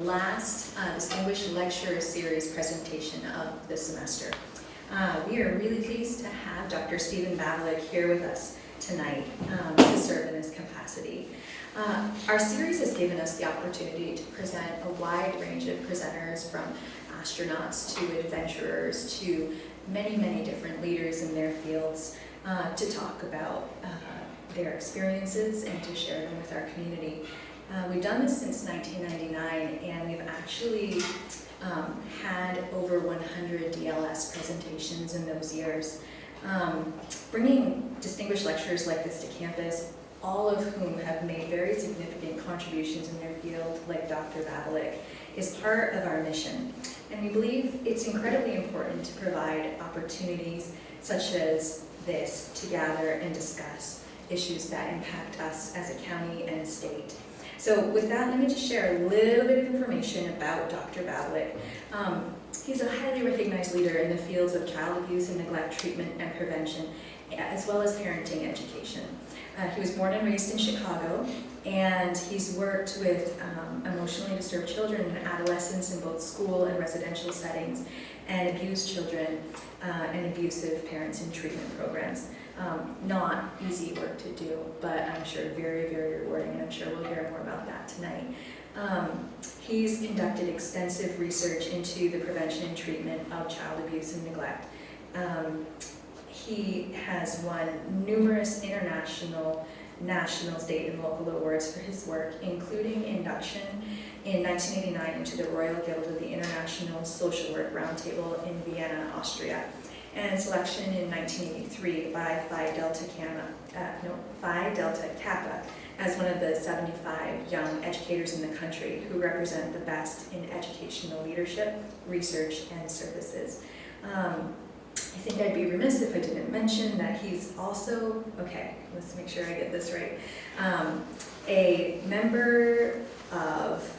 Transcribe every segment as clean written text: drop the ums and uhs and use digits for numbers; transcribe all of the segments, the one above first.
last Distinguished Lecturer Series presentation of the semester. We are really pleased to have Dr. Stephen Bavolek here with us tonight to serve in this capacity. Our series has given us the opportunity to present a wide range of presenters, from astronauts to adventurers to many, many different leaders in their fields, to talk about their experiences and to share them with our community. We've done this since 1999, and we've actually had over 100 DLS presentations in those years. Bringing distinguished lecturers like this to campus, all of whom have made very significant contributions in their field, like Dr. Bavolek, is part of our mission. And we believe it's incredibly important to provide opportunities such as this to gather and discuss issues that impact us as a county and state. So with that, let me just share a little bit of information about Dr. Bavolek. He's a highly recognized leader in the fields of child abuse and neglect treatment and prevention, as well as parenting education. He was born and raised in Chicago, and he's worked with emotionally disturbed children and adolescents in both school and residential settings, and abused children and abusive parents in treatment programs. Not easy work to do, but I'm sure very, very rewarding, and I'm sure we'll hear more about that tonight. He's conducted extensive research into the prevention and treatment of child abuse and neglect. He has won numerous international, national, state, and local awards for his work, including induction in 1989 into the Royal Guild of the International Social Work Roundtable in Vienna, Austria, and selection in 1983 by Phi Delta Kappa as one of the 75 young educators in the country who represent the best in educational leadership, research, and services. I think I'd be remiss if I didn't mention that he's also, let's make sure I get this right, a member of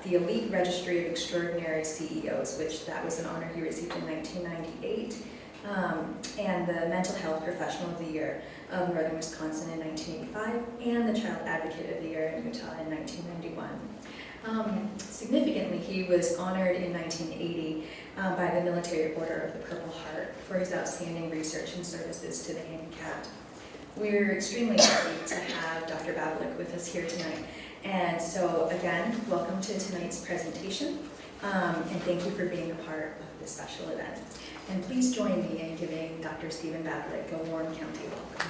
the Elite Registry of Extraordinary CEOs, which that was an honor he received in 1998, and the Mental Health Professional of the Year of Northern Wisconsin in 1985, and the Child Advocate of the Year in Utah in 1991. Significantly, he was honored in 1980 by the Military Order of the Purple Heart for his outstanding research and services to the handicapped. We're extremely happy to have Dr. Bavolek with us here tonight. And so again, welcome to tonight's presentation, and thank you for being a part of this special event. And please join me in giving Dr. Stephen Bavolek a warm county welcome.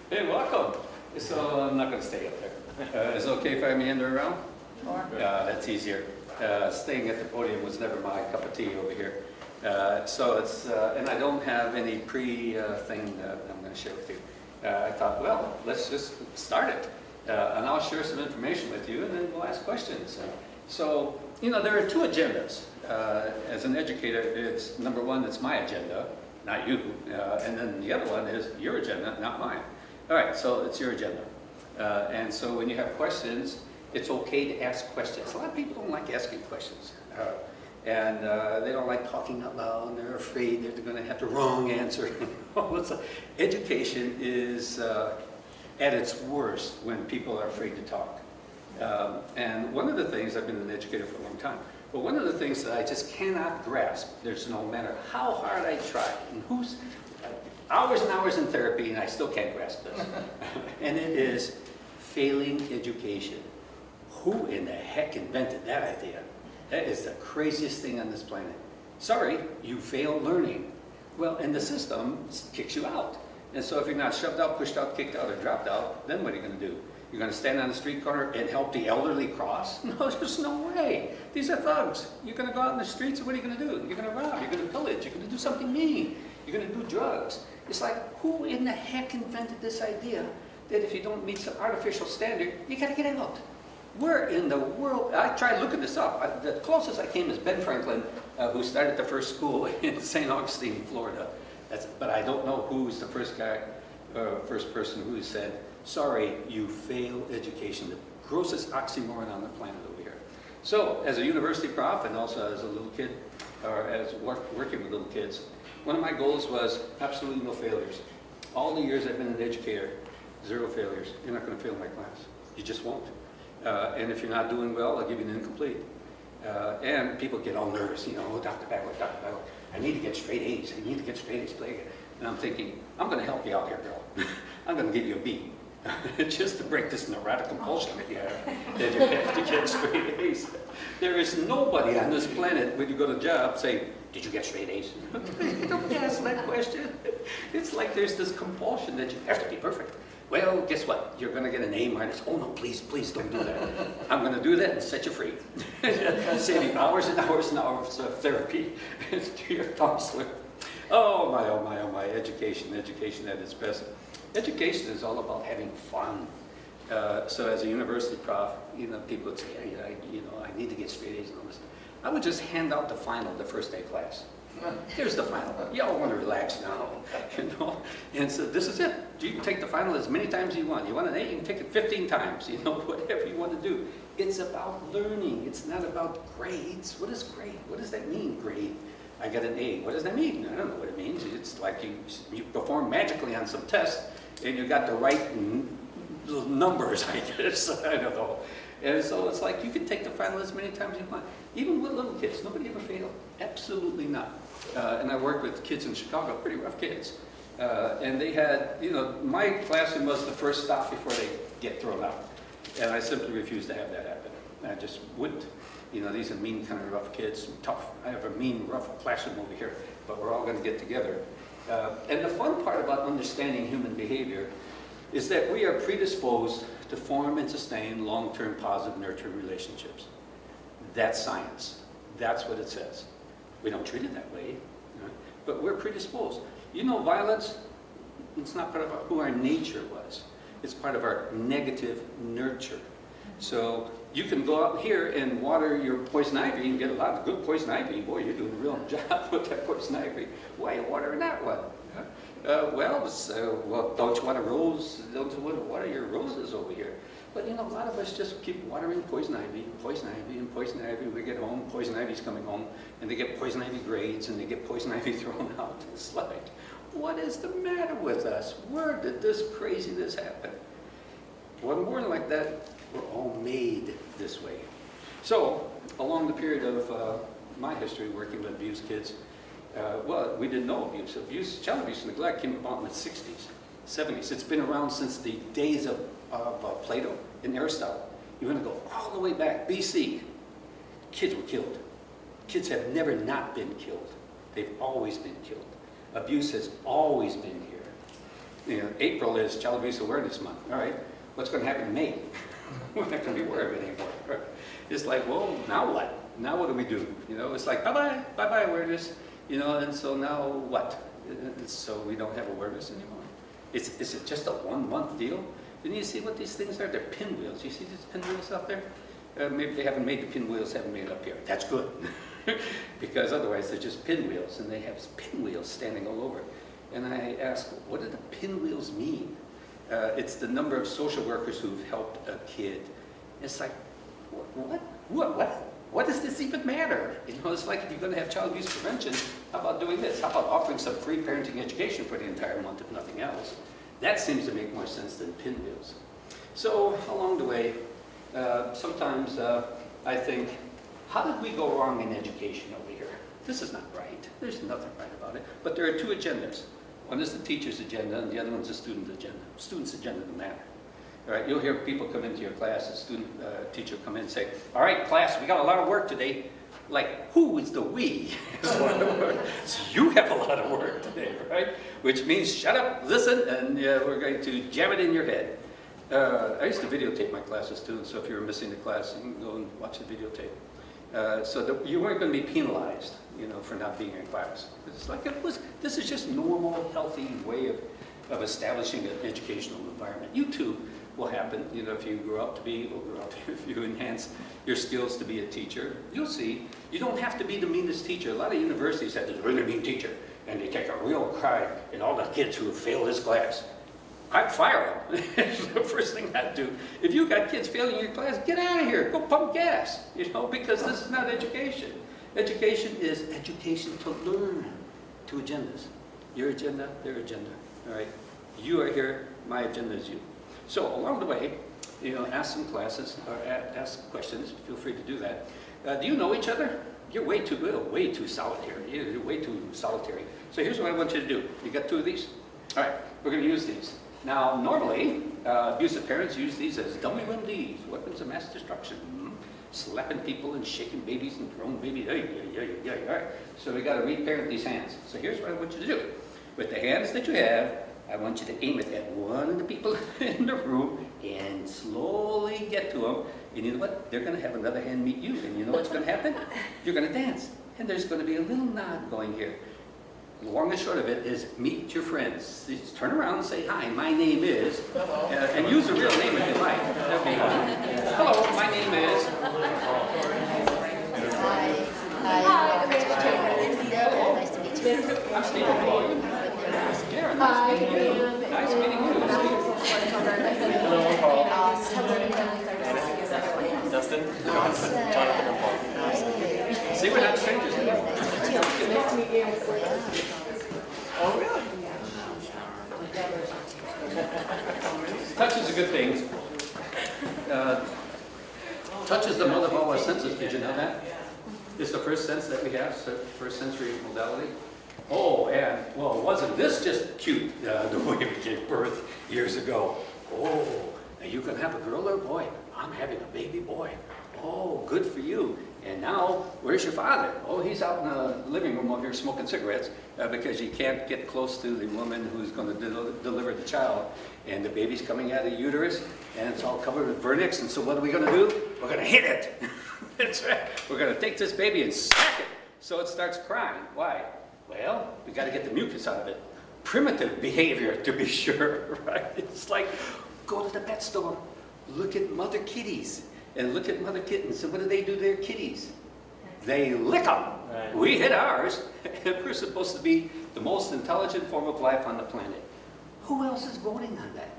Hey, welcome. So I'm not going to stay up there. Is it okay if I meander around? Sure. Yeah, that's easier. Staying at the podium was never my cup of tea over here. So it's, and I don't have any thing that I'm going to share with you. I thought, well, let's just start it. And I'll share some information with you, and then we'll ask questions. So, you know, there are two agendas. As an educator, it's number one, it's my agenda, not you. And then the other one is your agenda, not mine. All right, so it's your agenda. And so when you have questions, it's okay to ask questions. A lot of people don't like asking questions. And they don't like talking out loud, and they're afraid that they're going to have the wrong answer. Education is at its worst when people are afraid to talk. And one of the things, I've been an educator for a long time, but one of the things that I just cannot grasp, there's no matter how hard I try, and who's hours and hours in therapy, and I still can't grasp this. And it is failing education. Who in the heck invented that idea? That is the craziest thing on this planet. Sorry, you fail learning. Well, and the system kicks you out. And so if you're not shoved out, pushed out, kicked out, or dropped out, then what are you going to do? You're going to stand on the street corner and help the elderly cross? No, there's no way. These are thugs. You're going to go out in the streets, and what are you going to do? You're going to rob, you're going to pillage, you're going to do something mean, you're going to do drugs. It's like, who in the heck invented this idea that if you don't meet some artificial standard, you got to get out? Where in the world? I tried looking this up. The closest I came is Ben Franklin, who started the first school in St. Augustine, Florida. But I don't know who's the first person who said, sorry, you fail education. The grossest oxymoron on the planet over here. So as a university prof and also as a little kid, or as working with little kids, one of my goals was absolutely no failures. All the years I've been an educator, 0 failures. You're not going to fail my class. You just won't. And if you're not doing well, I'll give you an incomplete. And people get all nervous, you know, oh, Dr. Bagley, I need to get straight A's. I need to get straight A's. And I'm thinking, I'm going to help you out here, girl. I'm going to give you a B. Just to break this neurotic compulsion that you have to get straight A's. There is nobody on this planet when you go to a job saying, did you get straight A's? Don't ask that question. It's like there's this compulsion that you have to be perfect. Well, guess what? You're going to get an A minus. Oh, no, please don't do that. I'm going to do that and set you free. Save you hours and hours and hours of therapy to your counselor. Oh my, education at its best. Education is all about having fun. So as a university prof, you know, people would say, hey, I need to get straight A's and all this. I would just hand out the final the first day of class. Here's the final. Y'all want to relax now, you know? And so this is it. You can take the final as many times as you want. You want an A, you can take it 15 times, you know, whatever you want to do. It's about learning. It's not about grades. What is grade? What does that mean, grade? I got an A. What does that mean? I don't know what it means. It's like you perform magically on some test and you got the right numbers, I guess. I don't know. And so it's like you can take the final as many times as you want. Even with little kids, nobody ever failed. Absolutely not. And I worked with kids in Chicago, pretty rough kids. And they had, you know, my classroom was the first stop before they get thrown out. And I simply refused to have that happen. I just wouldn't. You know, these are mean, kind of rough kids, tough. I have a mean, rough classroom over here, but we're all going to get together. And the fun part about understanding human behavior is that we are predisposed to form and sustain long-term positive nurturing relationships. That's science. That's what it says. We don't treat it that way, you know, but we're predisposed. You know, violence, it's not part of who our nature was. It's part of our negative nurture. So you can go out here and water your poison ivy and get a lot of good poison ivy. Boy, you're doing a real job with that poison ivy. Why are you watering that one? Well, don't you want a rose? Don't you want to water your roses over here? But you know, a lot of us just keep watering poison ivy, and poison ivy. We get home, poison ivy's coming home, and they get poison ivy grades, and they get poison ivy thrown out. It's like, what is the matter with us? Where did this craziness happen? Well, more like that, we're all made this way. So, along the period of my history working with abused kids, well, we didn't know abuse. Child abuse and neglect came about in the 60s, 70s. It's been around since the days of Plato and Aristotle. You want to go all the way back, BC. Kids were killed. Kids have never not been killed. They've always been killed. Abuse has always been here. You know, April is Child Abuse Awareness Month. All right, what's going to happen in May? We're not going to be aware of it anymore. Right? It's like, well, now what? Now what do we do? You know, it's like, bye-bye awareness. You know, and so now what? So we don't have awareness anymore. Is it just a 1 month deal? Then you see what these things are? They're pinwheels. You see these pinwheels out there? Maybe they haven't made the pinwheels, haven't made it up here. That's good. Because otherwise they're just pinwheels, and they have pinwheels standing all over. And I ask, what do the pinwheels mean? It's the number of social workers who've helped a kid. It's like, what does this even matter? You know, it's like if you're going to have child abuse prevention, how about doing this? How about offering some free parenting education for the entire month, if nothing else? That seems to make more sense than pinwheels. So along the way, sometimes I think, how did we go wrong in education over here? This is not right. There's nothing right about it. But there are two agendas. One is the teacher's agenda, and the other one's the student agenda. Student's agenda doesn't matter. All right, you'll hear people come into your class, a student teacher come in and say, all right, class, we got a lot of work today. Like, who is the we? So you have a lot of work today, right? Which means shut up, listen, and we're going to jam it in your head. I used to videotape my classes too, so if you were missing the class, you can go and watch the videotape. So that you weren't going to be penalized, you know, for not being in class. It's like this is just normal, healthy way of establishing an educational environment. You too will happen, you know, if you grow up to be, or grow up, if you enhance your skills to be a teacher, you'll see, you don't have to be the meanest teacher. A lot of universities have this really mean teacher, and they take a real pride in all the kids who have failed this class. I'd fire them. The first thing I'd do. If you got kids failing your class, get out of here. Go pump gas. Because this is not education. Education is education to learn. Two agendas. Your agenda, their agenda. All right. You are here. My agenda is you. So along the way, ask some classes or ask questions. Feel free to do that. Do you know each other? You're way too solitary. You're way too solitary. So here's what I want you to do. You got 2 of these? All right, we're going to use these. Now, normally, abusive parents use these as WMDs, weapons of mass destruction. Slapping people and shaking babies and throwing babies. All right, so we got to reparent these hands. So here's what I want you to do. With the hands that you have, I want you to aim it at one of the people in the room and slowly get to them. And you know what? They're going to have another hand meet you. And you know what's going to happen? You're going to dance. And there's going to be a little nod going here. The long and short of it is meet your friends. Just turn around and say, hi, my name is, and use a real name if you like. Hello, my name is. Hi, nice to meet you. I'm Stephen. Karen, nice meeting you. Nice meeting you. Dustin? Jonathan and Paul. See, we're not strangers anymore. Oh, really? Touch is a good thing. Touch is the mother of all our senses. Did you know that? It's the first sense that we have, so first sensory modality. Oh, and, well, wasn't this just cute, the way we gave birth years ago? Oh, now you can have a girl or a boy. I'm having a baby boy. Oh, good for you. And now, where's your father? Oh, he's out in the living room over here smoking cigarettes because you can't get close to the woman who's going to deliver the child. And the baby's coming out of the uterus, and it's all covered with vernix. And so what are we going to do? We're going to hit it. That's right. We're going to take this baby and smack it so it starts crying. Why? Well, we got to get the mucus out of it. Primitive behavior, to be sure, right? It's like, go to the pet store, look at mother kitties, and look at mother kittens. And what do they do to their kitties? They lick them. Right. We hit ours, and we're supposed to be the most intelligent form of life on the planet. Who else is voting on that?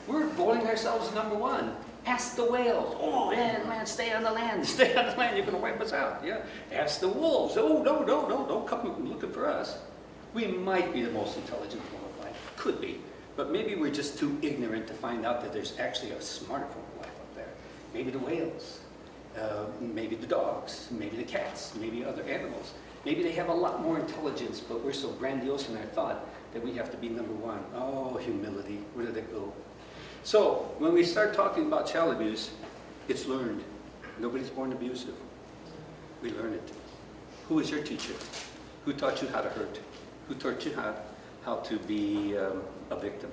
We're voting ourselves #1. Ask the whales. Oh, man, stay on the land. Stay on the land. You're going to wipe us out. Yeah. Ask the wolves. Oh, no, don't come looking for us. We might be the most intelligent form of life. Could be. But maybe we're just too ignorant to find out that there's actually a smarter form of life up there. Maybe the whales. Maybe the dogs. Maybe the cats. Maybe other animals. Maybe they have a lot more intelligence, but we're so grandiose in our thought that we have to be #1. Oh, humility. Where did it go? So, when we start talking about child abuse, it's learned. Nobody's born abusive. We learn it. Who was your teacher? Who taught you how to hurt? Who taught you how to be a victim?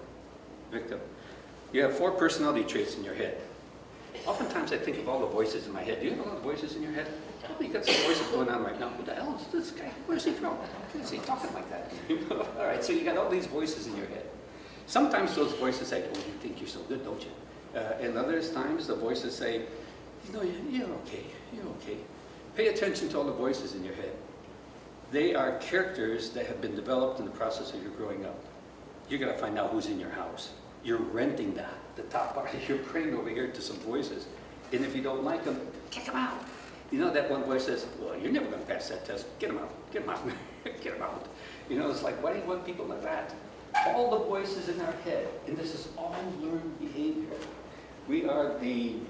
You have 4 personality traits in your head. Oftentimes I think of all the voices in my head. Do you have a lot of voices in your head? Probably got some voices going on right now. Who the hell is this guy? Where's he from? Why is he talking like that? All right, so you got all these voices in your head. Sometimes those voices say, oh, you think you're so good, don't you? And other times the voices say, you're okay. Pay attention to all the voices in your head. They are characters that have been developed in the process of your growing up. You're going to find out who's in your house. You're renting the top part of your brain over here to some voices. And if you don't like them, kick them out. You know, that one voice says, well, you're never going to pass that test. Get them out. Get them out. It's like, why do you want people like that? All the voices in our head, and this is all learned behavior. We are the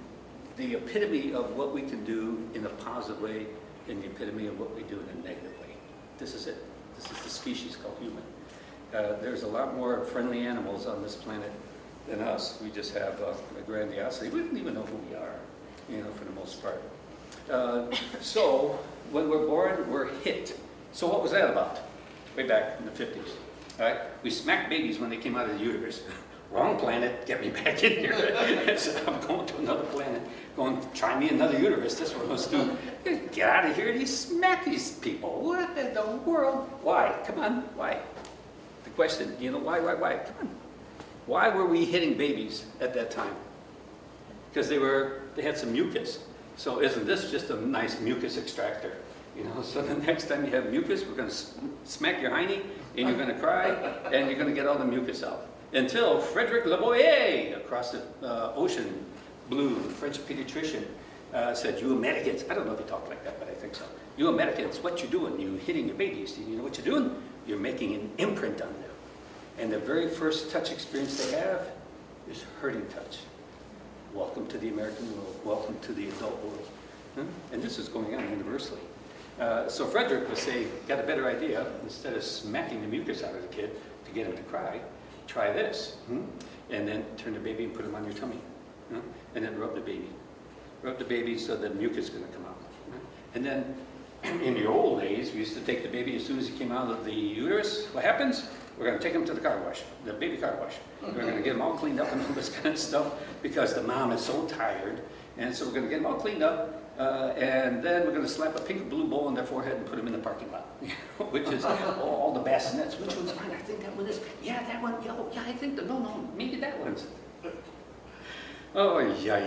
epitome of what we can do in a positive way and the epitome of what we do in a negative way. This is it. This is the species called human. There's a lot more friendly animals on this planet than us. We just have a grandiosity. We don't even know who we are, for the most part. So when we're born, we're hit. So what was that about? Way back in the 50s. All right? We smacked babies when they came out of the uterus. Wrong planet, get me back in here. So I'm going to another planet, try me another uterus. That's what I was doing. Get out of here and you smack these people. What in the world? Why? Come on, why? The question, why? Come on. Why were we hitting babies at that time? Because they had some mucus. So isn't this just a nice mucus extractor? So the next time you have mucus, we're going to smack your hiney, and you're going to cry, and you're going to get all the mucus out. Until Frederick Leboyer, across the ocean, blue, French pediatrician, said, "You Americans," I don't know if he talked like that, but I think so. "You Americans, what you doing? You hitting your babies. You know what you're doing? You're making an imprint on them. And the very first touch experience they have is hurting touch. Welcome to the American world. Welcome to the adult world." And this is going on universally. So Frederick was saying, got a better idea. Instead of smacking the mucus out of the kid to get him to cry, try this. And then turn the baby and put him on your tummy. And then rub the baby. Rub the baby so the mucus is going to come out. And then in the old days, we used to take the baby as soon as he came out of the uterus. What happens? We're going to take him to the car wash, the baby car wash. We're going to get him all cleaned up and all this kind of stuff because the mom is so tired. And so we're going to get them all cleaned up, and then we're going to slap a pink or blue bowl on their forehead and put them in the parking lot, which is all the bassinets. Which one's fine? I think that one is. Yeah, that one. Yeah, I think no, maybe that one's. Oh, yeah.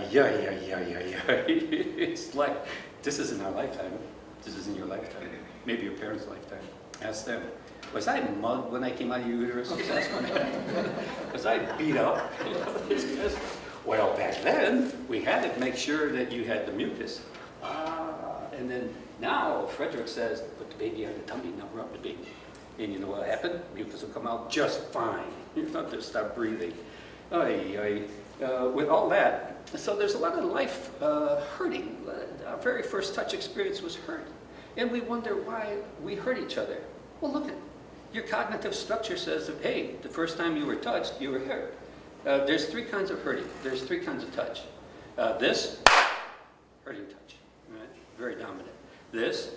It's like, this isn't our lifetime. This isn't your lifetime. Maybe your parents' lifetime. Ask them. Was I mugged when I came out of your uterus? Was I beat up? Well, back then, we had to make sure that you had the mucus. And then now, Frederick says, put the baby on the tummy, now rub the baby. And you know what happened? Mucus will come out just fine. You don't have to start breathing. With all that, so there's a lot of life hurting. Our very first touch experience was hurt. And we wonder why we hurt each other. Well, look at your cognitive structure says that, hey, the first time you were touched, you were hurt. There's three kinds of hurting. There's three kinds of touch. This, hurting touch, right? Very dominant. This,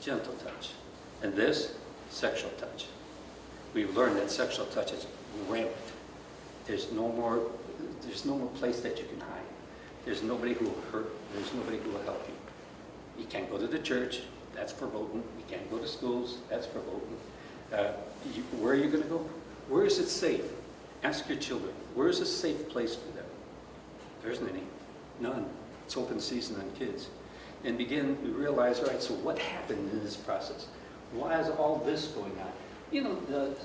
gentle touch. And this, sexual touch. We've learned that sexual touch is rampant. There's no more place that you can hide. There's nobody who will hurt. There's nobody who will help you. You can't go to the church. That's verboten. You can't go to schools. That's verboten. Where are you going to go? Where is it safe? Ask your children. Where is a safe place for them? There isn't any. None. It's open season on kids. And we realize, all right, so what happened in this process? Why is all this going on? You know,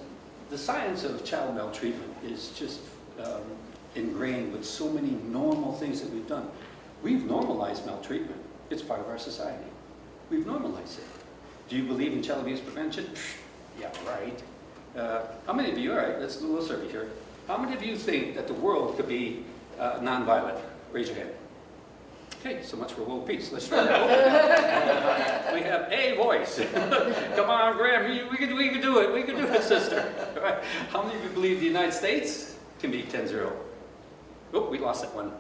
the science of child maltreatment is just ingrained with so many normal things that we've done. We've normalized maltreatment. It's part of our society. We've normalized it. Do you believe in child abuse prevention? Yeah, right. How many of you, all right, let's do a little survey here. How many of you think that the world could be nonviolent? Raise your hand. Okay, so much for world peace. Let's try that. We have a voice. Come on, Graham, we can do it. We can do it, sister. All right. How many of you believe the United States can be 10-0? Oh, we lost that one.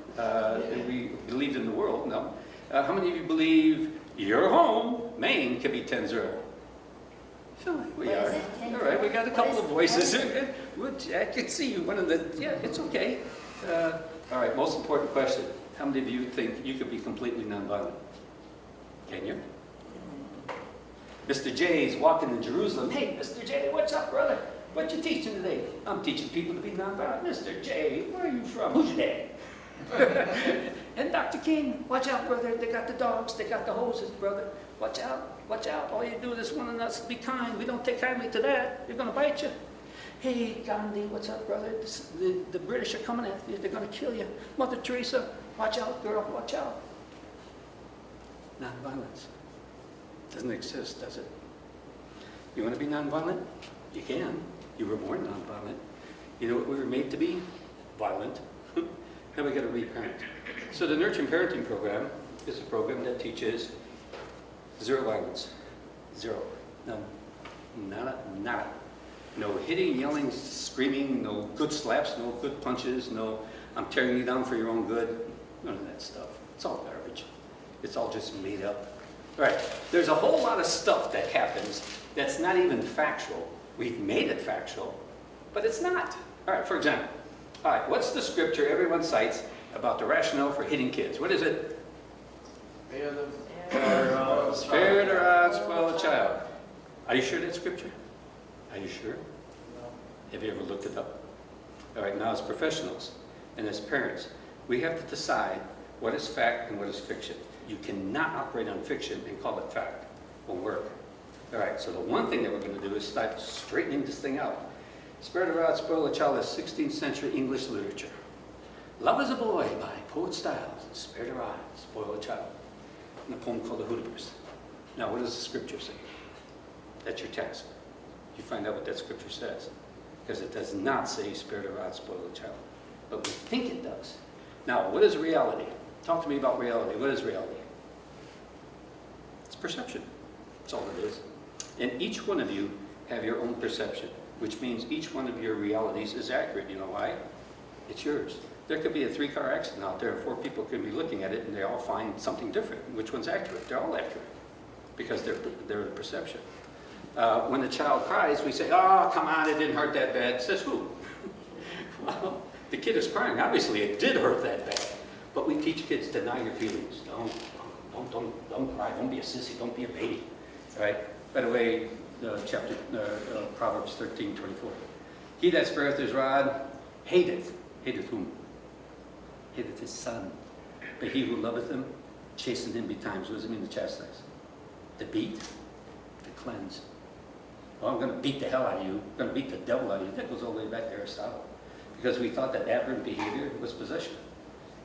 We believed in the world, no. How many of you believe your home, Maine, can be 10-0? So we are. All right, we got a couple of voices. I can see you. One of the, yeah, it's okay. All right, most important question. How many of you think you could be completely nonviolent? Can you? Mr. J's walking in Jerusalem. Hey, Mr. J, what's up, brother? What you teaching today? I'm teaching people to be nonviolent. Mr. J, where are you from? Who's your dad? And Dr. King, watch out, brother. They got the dogs. They got the hoses, brother. Watch out. Watch out. All you do is want us to be kind. We don't take kindly to that. They're going to bite you. Hey, Gandhi, what's up, brother? The British are coming at you. They're going to kill you. Mother Teresa, watch out, girl. Watch out. Nonviolence doesn't exist, does it? You want to be nonviolent? You can. You were born nonviolent. You know what we were made to be? Violent. Now we got to reparent. So the Nurturing Parenting Program is a program that teaches zero violence. Zero. None. Nada. No hitting, yelling, screaming, no good slaps, no good punches, no I'm tearing you down for your own good. None of that stuff. It's all garbage. It's all just made up. All right. There's a whole lot of stuff that happens that's not even factual. We've made it factual, but it's not. All right, for example, all right, what's the scripture everyone cites about the rationale for hitting kids? What is it? Spare the rod, spoil the child. Are you sure that's scripture? Are you sure? No. Have you ever looked it up? All right, now as professionals and as parents, we have to decide what is fact and what is fiction. You cannot operate on fiction and call it fact. It won't work. All right, so the one thing that we're going to do is start straightening this thing out. Spare the Rod, Spoil the Child is 16th century English literature. Love is a Boy by Poet Styles. Spare the Rod, Spoil the Child. In a poem called The Hudibras. Now, what does the scripture say? That's your task. You find out what that scripture says. Because it does not say spare the rod, spoil the child. But we think it does. Now, what is reality? Talk to me about reality. What is reality? It's perception. That's all it is. And each one of you have your own perception, which means each one of your realities is accurate. You know why? It's yours. There could be a 3-car accident out there and 4 people could be looking at it and they all find something different. Which one's accurate? They're all accurate because they're the perception. When the child cries, we say, oh, come on, it didn't hurt that bad. Says who? Well, the kid is crying. Obviously, it did hurt that bad. But we teach kids, deny your feelings. Don't cry. Don't be a sissy. Don't be a baby. All right? By the way, Proverbs 13:24. He that spareth his rod hateth. Hateth whom? Hateth his son. But he who loveth him, chasten him betimes. What does it mean to chastise? To beat? To cleanse. Well, I'm going to beat the hell out of you. I'm going to beat the devil out of you. That goes all the way back to Aristotle. Because we thought that aberrant behavior was possession.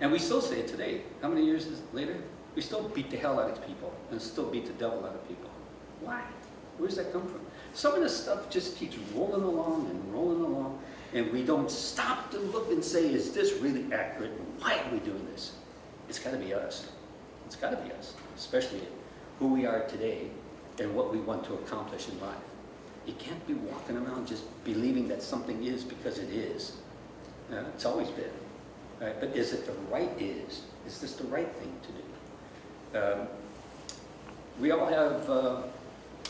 And we still say it today. How many years later? We still beat the hell out of people and still beat the devil out of people. Why? Where does that come from? Some of this stuff just keeps rolling along, and we don't stop to look and say, is this really accurate? Why are we doing this? It's got to be us. It's got to be us, especially who we are today and what we want to accomplish in life. You can't be walking around just believing that something is because it is. It's always been. Right? But is it the right is? Is this the right thing to do? We all have,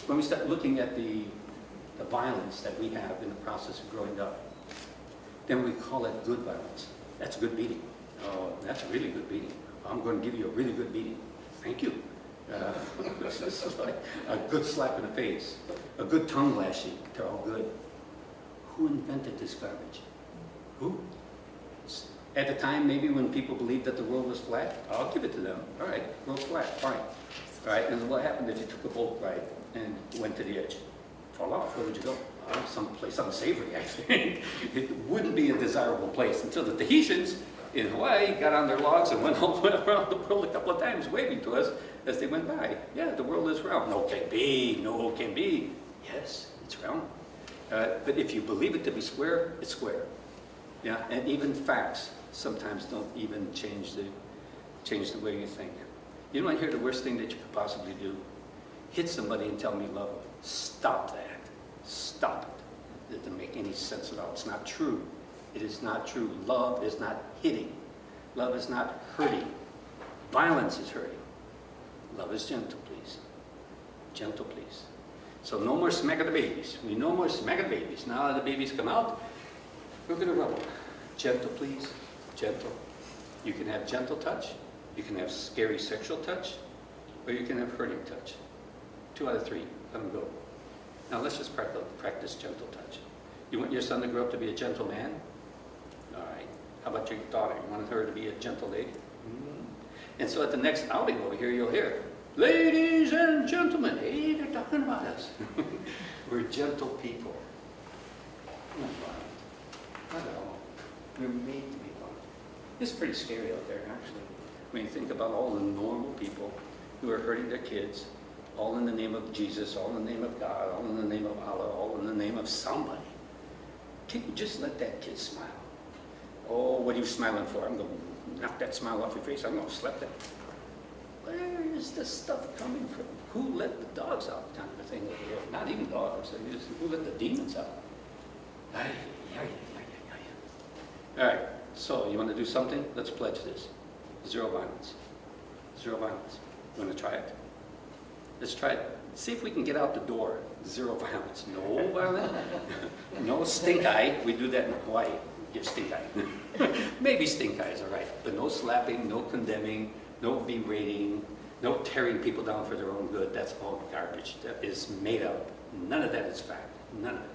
when we start looking at the violence that we have in the process of growing up, then we call it good violence. That's a good beating. Oh, that's a really good beating. I'm going to give you a really good beating. Thank you. This is like a good slap in the face, a good tongue lashing. They're all good. Who invented this garbage? Who? At the time, maybe when people believed that the world was flat, I'll give it to them. All right, world's flat, fine. All right, and what happened if you took a boat ride and went to the edge? Fall off, where would you go? Someplace unsavory, I think. It wouldn't be a desirable place until the Tahitians in Hawaii got on their logs and went around the world a couple of times waving to us as they went by. Yeah, the world is round. No, can be. No, can be. Yes, it's round. But if you believe it to be square, it's square. Yeah, and even facts sometimes don't even change the way you think. You know, I hear the worst thing that you could possibly do. Hit somebody and tell me love them. Stop that. Stop it. It doesn't make any sense at all. It's not true. It is not true. Love is not hitting. Love is not hurting. Violence is hurting. Love is gentle, please. Gentle, please. So no more smack of the babies. We no more smack of the babies. Now that the babies come out, we're going to rub them. Gentle, please. Gentle. You can have gentle touch. You can have scary sexual touch. Or you can have hurting touch. 2 out of 3. Let them go. Now let's just practice gentle touch. You want your son to grow up to be a gentle man? All right. How about your daughter? You want her to be a gentle lady? And so at the next outing over here, you'll hear, ladies and gentlemen, hey, they're talking about us. We're gentle people. We're not violent. Not at all. We're made to be violent. It's pretty scary out there, actually. When you think about all the normal people who are hurting their kids, all in the name of Jesus, all in the name of God, all in the name of Allah, all in the name of somebody. Can you just let that kid smile? Oh, what are you smiling for? I'm going to knock that smile off your face. I'm going to slap that. Where is this stuff coming from? Who let the dogs out kind of a thing over here? Not even dogs. Who let the demons out? All right, so you want to do something? Let's pledge this. 0 violence. 0 violence. You want to try it? Let's try it. See if we can get out the door. 0 violence. No violence. No stink eye. We do that in Hawaii. Give stink eye. Maybe stink eye is all right. But no slapping, no condemning, no berating, no tearing people down for their own good. That's all garbage. That is made up. None of that is fact. None of it.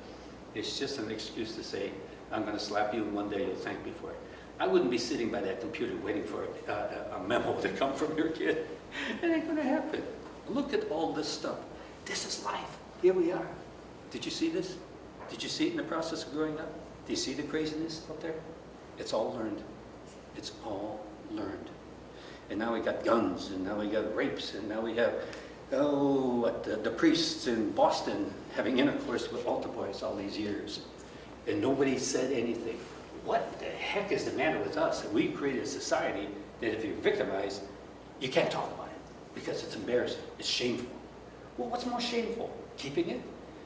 It's just an excuse to say, I'm going to slap you and one day you'll thank me for it. I wouldn't be sitting by that computer waiting for a memo to come from your kid. It ain't going to happen. Look at all this stuff. This is life. Here we are. Did you see this? Did you see it in the process of growing up? Do you see the craziness up there? It's all learned. It's all learned. And now we got guns, and now we got rapes, and now we have, the priests in Boston having intercourse with altar boys all these years. And nobody said anything. What the heck is the matter with us? And we created a society that if you're victimized, you can't talk about it because it's embarrassing, it's shameful. Well, what's more shameful? Keeping it?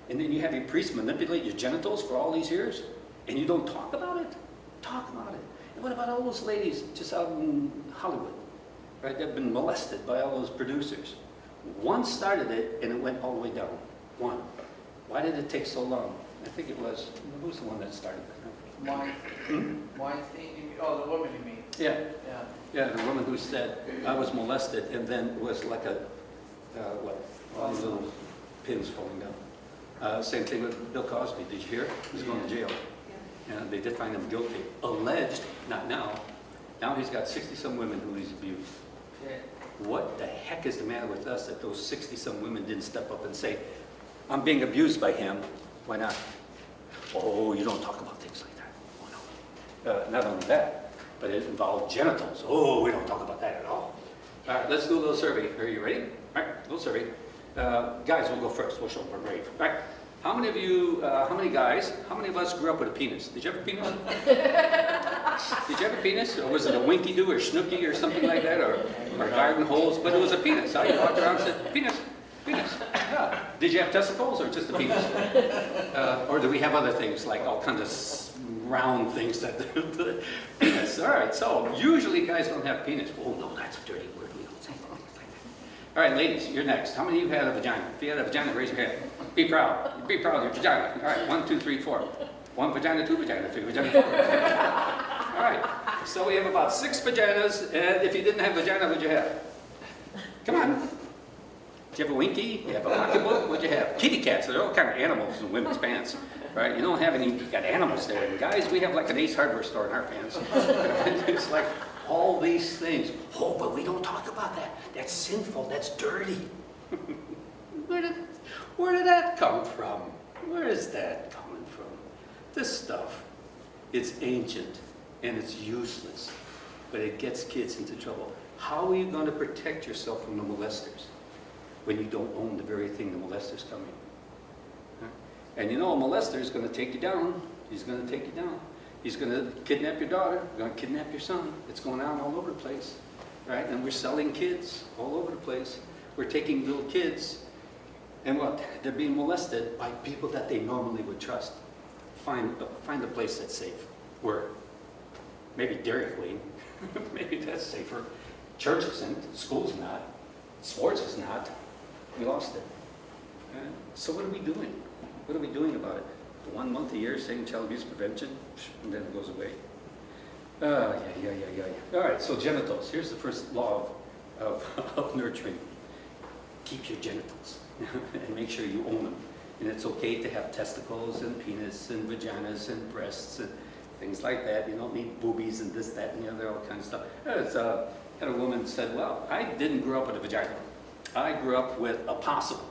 And then you have your priests manipulate your genitals for all these years, and you don't talk about it? Talk about it. And what about all those ladies just out in Hollywood, right? They've been molested by all those producers. One started it, and it went all the way down. One. Why did it take so long? I think it was, who's the one that started it? Weinstein, oh, the woman you mean? Yeah. Yeah. Yeah, the woman who said, I was molested, and then it was like a, all these little pins falling down. Same thing with Bill Cosby. Did you hear? He's going to jail. And they did find him guilty. Alleged, not now. Now he's got 60-some women who he's abused. Yeah. What the heck is the matter with us that those 60-some women didn't step up and say, I'm being abused by him. Why not? Oh, you don't talk about things like that. Oh, no. Not only that, but it involved genitals. Oh, we don't talk about that at all. All right, let's do a little survey. Are you ready? All right, little survey. Guys, we'll go first. We'll show we're brave. All right. How many of you, how many of us grew up with a penis? Did you have a penis? Did you have a penis? Or was it a winky do or snooky or something like that? Or garden holes? But it was a penis. Huh? You walked around and said, penis, penis. Yeah. Did you have testicles or just a penis? Or do we have other things like all kinds of round things that penis? All right, so usually guys don't have penis. Oh no, that's a dirty word. We don't say things like that. All right, ladies, you're next. How many of you had a vagina? If you had a vagina, raise your hand. Be proud. Be proud of your vagina. All right, 1, 2, 3, 4. 1 vagina, 2 vagina, 3 vagina, 4 vagina. All right, so we have about 6 vaginas, and if you didn't have vagina, what'd you have? Come on. Did you have a winky? You have a pocketbook? What'd you have? Kitty cats. They're all kind of animals in women's pants, right? You don't have any, you got animals there. And guys, we have like an Ace Hardware store in our pants. It's like all these things. Oh, but we don't talk about that. That's sinful. That's dirty. Where did that come from? Where is that coming from? This stuff, it's ancient and it's useless, but it gets kids into trouble. How are you going to protect yourself from the molesters when you don't own the very thing the molester's coming? Huh? And you know a molester is going to take you down. He's going to take you down. He's going to kidnap your daughter, going to kidnap your son. It's going on all over the place, right? And we're selling kids all over the place. We're taking little kids, and what? They're being molested by people that they normally would trust. Find a place that's safe. Where? Maybe Dairy Queen. Maybe that's safer. Church isn't. School's not. Sports is not. We lost it. So what are we doing? What are we doing about it? 1 month a year saying child abuse prevention, and then it goes away. Yeah. All right, so genitals. Here's the first law of nurturing. Keep your genitals and make sure you own them. And it's okay to have testicles and penis and vaginas and breasts and things like that. You don't need boobies and this, that, and the other, all kinds of stuff. Had a woman said, well, I didn't grow up with a vagina. I grew up with a possible.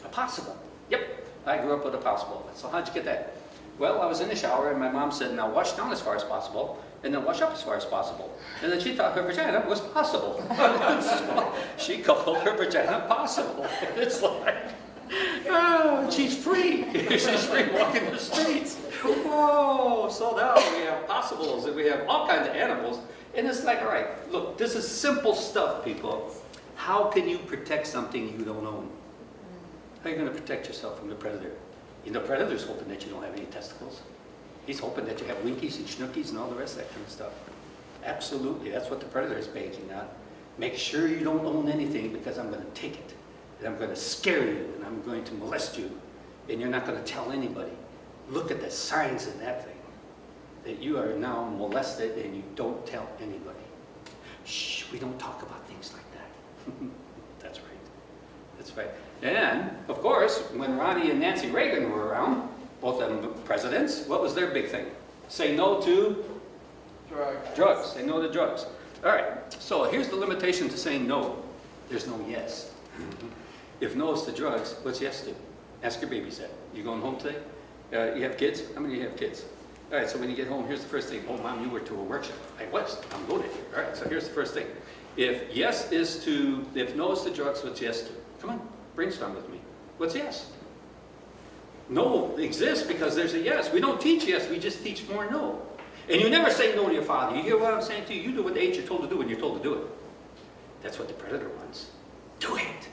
A possible. Yep, I grew up with a possible. So how'd you get that? Well, I was in the shower and my mom said, now wash down as far as possible and then wash up as far as possible. And then she thought her vagina was possible. So she called her vagina possible. It's like, oh, she's free. She's free walking the streets. Whoa, so now we have possibles and we have all kinds of animals. And it's like, all right, look, this is simple stuff, people. How can you protect something you don't own? How are you going to protect yourself from the predator? You know, the predator's hoping that you don't have any testicles. He's hoping that you have winkies and schnookies and all the rest of that kind of stuff. Absolutely, that's what the predator is banking on. Make sure you don't own anything because I'm going to take it. And I'm going to scare you and I'm going to molest you. And you're not going to tell anybody. Look at the signs in that thing. That you are now molested and you don't tell anybody. Shh, we don't talk about things like that. That's right. That's right. And, of course, when Ronnie and Nancy Reagan were around, both of them presidents, what was their big thing? Say no to Drugs. drugs. Say no to drugs. All right, so here's the limitation to saying no. There's no yes. If no is to drugs, what's yes to? Ask your babysat. You going home today? You have kids? How many of you have kids? All right, so when you get home, here's the first thing. Oh, Mom, you were to a workshop. I was. I'm loaded here. All right, so here's the first thing. If no is to drugs, what's yes to? Come on, brainstorm with me. What's yes? No exists because there's a yes. We don't teach yes, we just teach more no. And you never say no to your father. You hear what I'm saying to you? You do what the age you're told to do when you're told to do it. That's what the predator wants. Do it.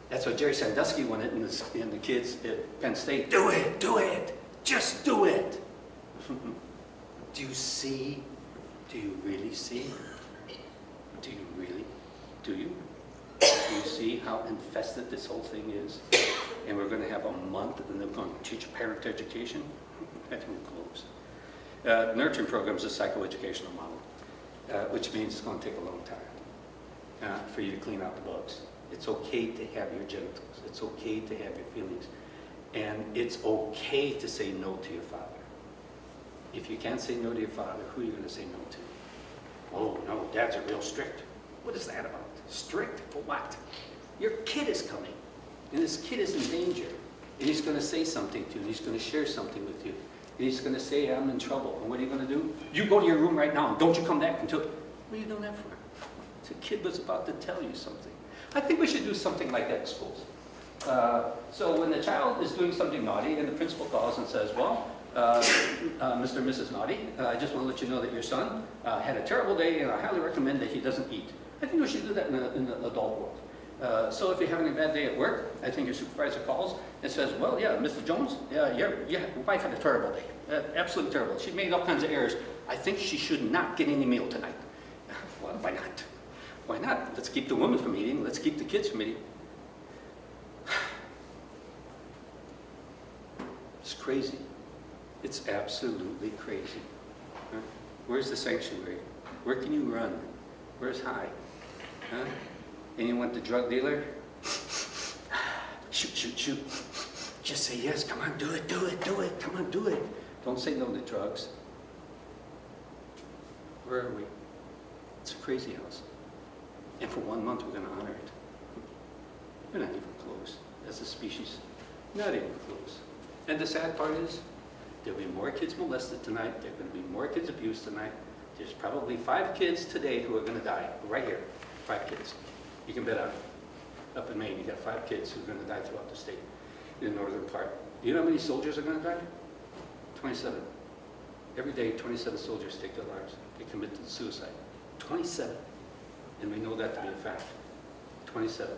That's what Jerry Sandusky wanted in the kids at Penn State. Do it, do it. Just do it. Do you see? Do you really see? Do you really? Do you? Do you see how infested this whole thing is? And we're going to have a month and they're going to teach parent education? I think we're close. Nurturing program is a psychoeducational model, which means it's going to take a long time for you to clean out the bugs. It's okay to have your genitals. It's okay to have your feelings. And it's okay to say no to your father. If you can't say no to your father, who are you going to say no to? Oh, no, Dad's are real strict. What is that about? Strict for what? Your kid is coming, and this kid is in danger, and he's going to say something to you, and he's going to share something with you, and he's going to say, I'm in trouble. And what are you going to do? You go to your room right now, and don't you come back until... What are you doing that for? The kid was about to tell you something. I think we should do something like that in schools. So when the child is doing something naughty, and the principal calls and says, well, Mr. and Mrs. Naughty, I just want to let you know that your son had a terrible day, and I highly recommend that he doesn't eat. I think we should do that in the adult world. So if you're having a bad day at work, I think your supervisor calls and says, well, yeah, Mr. Jones, your wife had a terrible day, absolutely terrible. She made all kinds of errors. I think she should not get any meal tonight. Well, why not? Why not? Let's keep the women from eating. Let's keep the kids from eating. It's crazy. It's absolutely crazy. Huh? Where's the sanctuary? Where can you run? Where's high? Huh? And you want the drug dealer? Shoot, shoot, shoot. Just say yes. Come on, do it, do it, do it. Come on, do it. Don't say no to drugs. Where are we? It's a crazy house. And for 1 month, we're going to honor it. We're not even close as a species. Not even close. And the sad part is, there'll be more kids molested tonight. There are going to be more kids abused tonight. There's probably 5 kids today who are going to die. Right here. 5 kids. You can bet on it. Up in Maine, you got 5 kids who are going to die throughout the state, in the northern part. You know how many soldiers are going to die? 27. Every day, 27 soldiers take their lives. They commit suicide. 27. And we know that to be a fact. 27.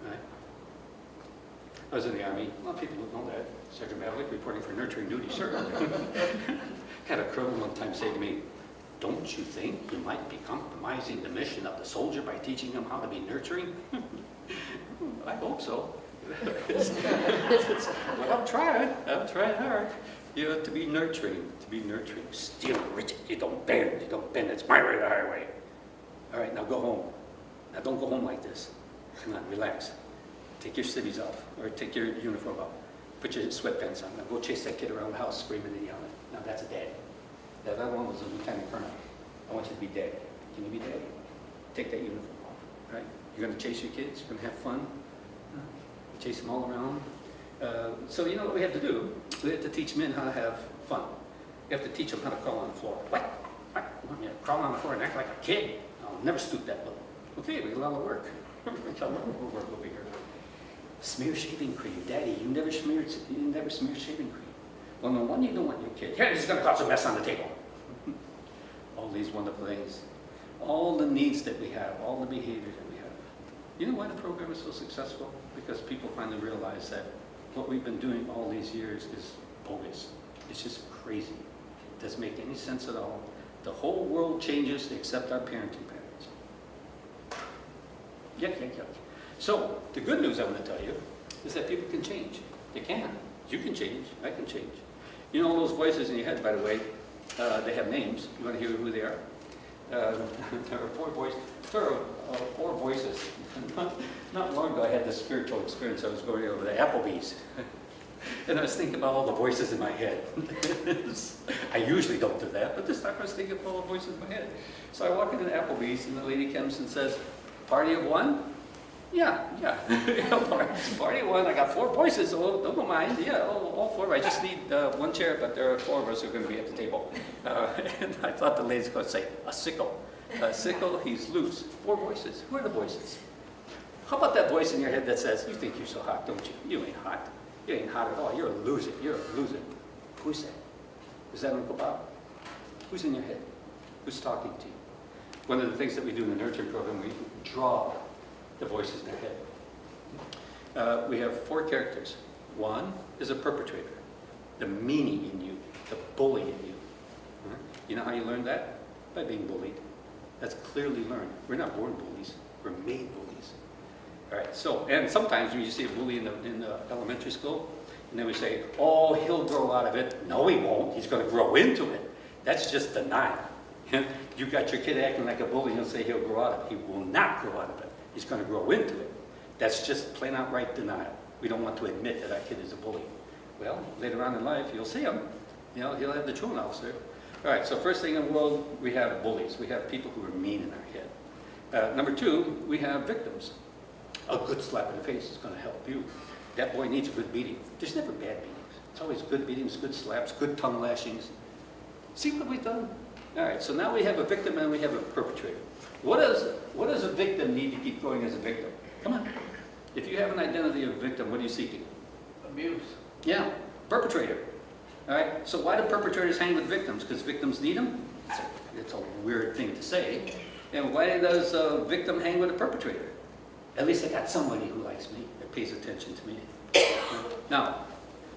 Right? I was in the Army. A lot of people don't know that. Sergeant Bavolek reporting for nurturing duty, sir. Had a colonel one time say to me, don't you think you might be compromising the mission of the soldier by teaching him how to be nurturing? I hope so. Well, I'm trying hard. You know, to be nurturing. Still rigid, you don't bend, it's my way or the highway. All right, now go home. Now don't go home like this. Come on, relax. Take your civvies off, or take your uniform off. Put your sweatpants on. Now go chase that kid around the house screaming and yelling. Now that's a daddy. That other one was a lieutenant colonel. I want you to be daddy. Can you be daddy? Take that uniform off, right? You're going to chase your kids. You're going to have fun. Chase them all around. So you know what we have to do? We have to teach men how to have fun. We have to teach them how to crawl on the floor. What? You want me to crawl on the floor and act like a kid? I'll never stoop that low. Okay, we got a lot of work. We got a lot of work over here. Smear shaving cream. Daddy, you never smear shaving cream. Well, no wonder you don't want your kid. Here, this is going to cause a mess on the table. All these wonderful things. All the needs that we have, all the behavior that we have. You know why the program is so successful? Because people finally realize that what we've been doing all these years is bogus. It's just crazy. It doesn't make any sense at all. The whole world changes except our parenting patterns. Yuck. So, the good news I want to tell you is that people can change. They can. You can change. I can change. You know all those voices in your head, by the way, they have names. You want to hear who they are? There are 4 voices. There are 4 voices. Not long ago, I had this spiritual experience. I was going over to Applebee's. And I was thinking about all the voices in my head. I usually don't do that, but this time I was thinking of all the voices in my head. So I walk into Applebee's, and the lady comes and says, party of 1? Yeah. Party one, I got 4 voices, so don't mind. Yeah, all 4. I just need 1 chair, but there are 4 of us who are going to be at the table. And I thought the lady's going to say, a sickle. A sickle, he's loose. 4 voices. Who are the voices? How about that voice in your head that says, you think you're so hot, don't you? You ain't hot. You ain't hot at all. You're a loser. You're a loser. Who's that? Is that Uncle Bob? Who's in your head? Who's talking to you? One of the things that we do in the nurturing program, we draw the voices in their head. We have 4 characters. 1 is a perpetrator, the meanie in you, the bully in you. You know how you learn that? By being bullied. That's clearly learned. We're not born bullies, we're made bullies. All right, so, and sometimes when you see a bully in the elementary school, and then we say, oh, he'll grow out of it. No, he won't. He's going to grow into it. That's just denial. You got your kid acting like a bully, and you'll say he'll grow out of it. He will not grow out of it. He's going to grow into it. That's just plain outright denial. We don't want to admit that our kid is a bully. Well, later on in life, you'll see him. You know, he'll have the truant officer. All right, so first thing in the world, we have bullies. We have people who are mean in our head. Number 2, we have victims. A good slap in the face is going to help you. That boy needs a good beating. There's never bad beatings. It's always good beatings, good slaps, good tongue lashings. See what we've done? All right, so now we have a victim and we have a perpetrator. What does a victim need to keep going as a victim? Come on. If you have an identity of a victim, what are you seeking? Abuse. Yeah, perpetrator. All right, so why do perpetrators hang with victims? Because victims need them? It's a weird thing to say. And why does a victim hang with a perpetrator? At least I got somebody who likes me, that pays attention to me. Now,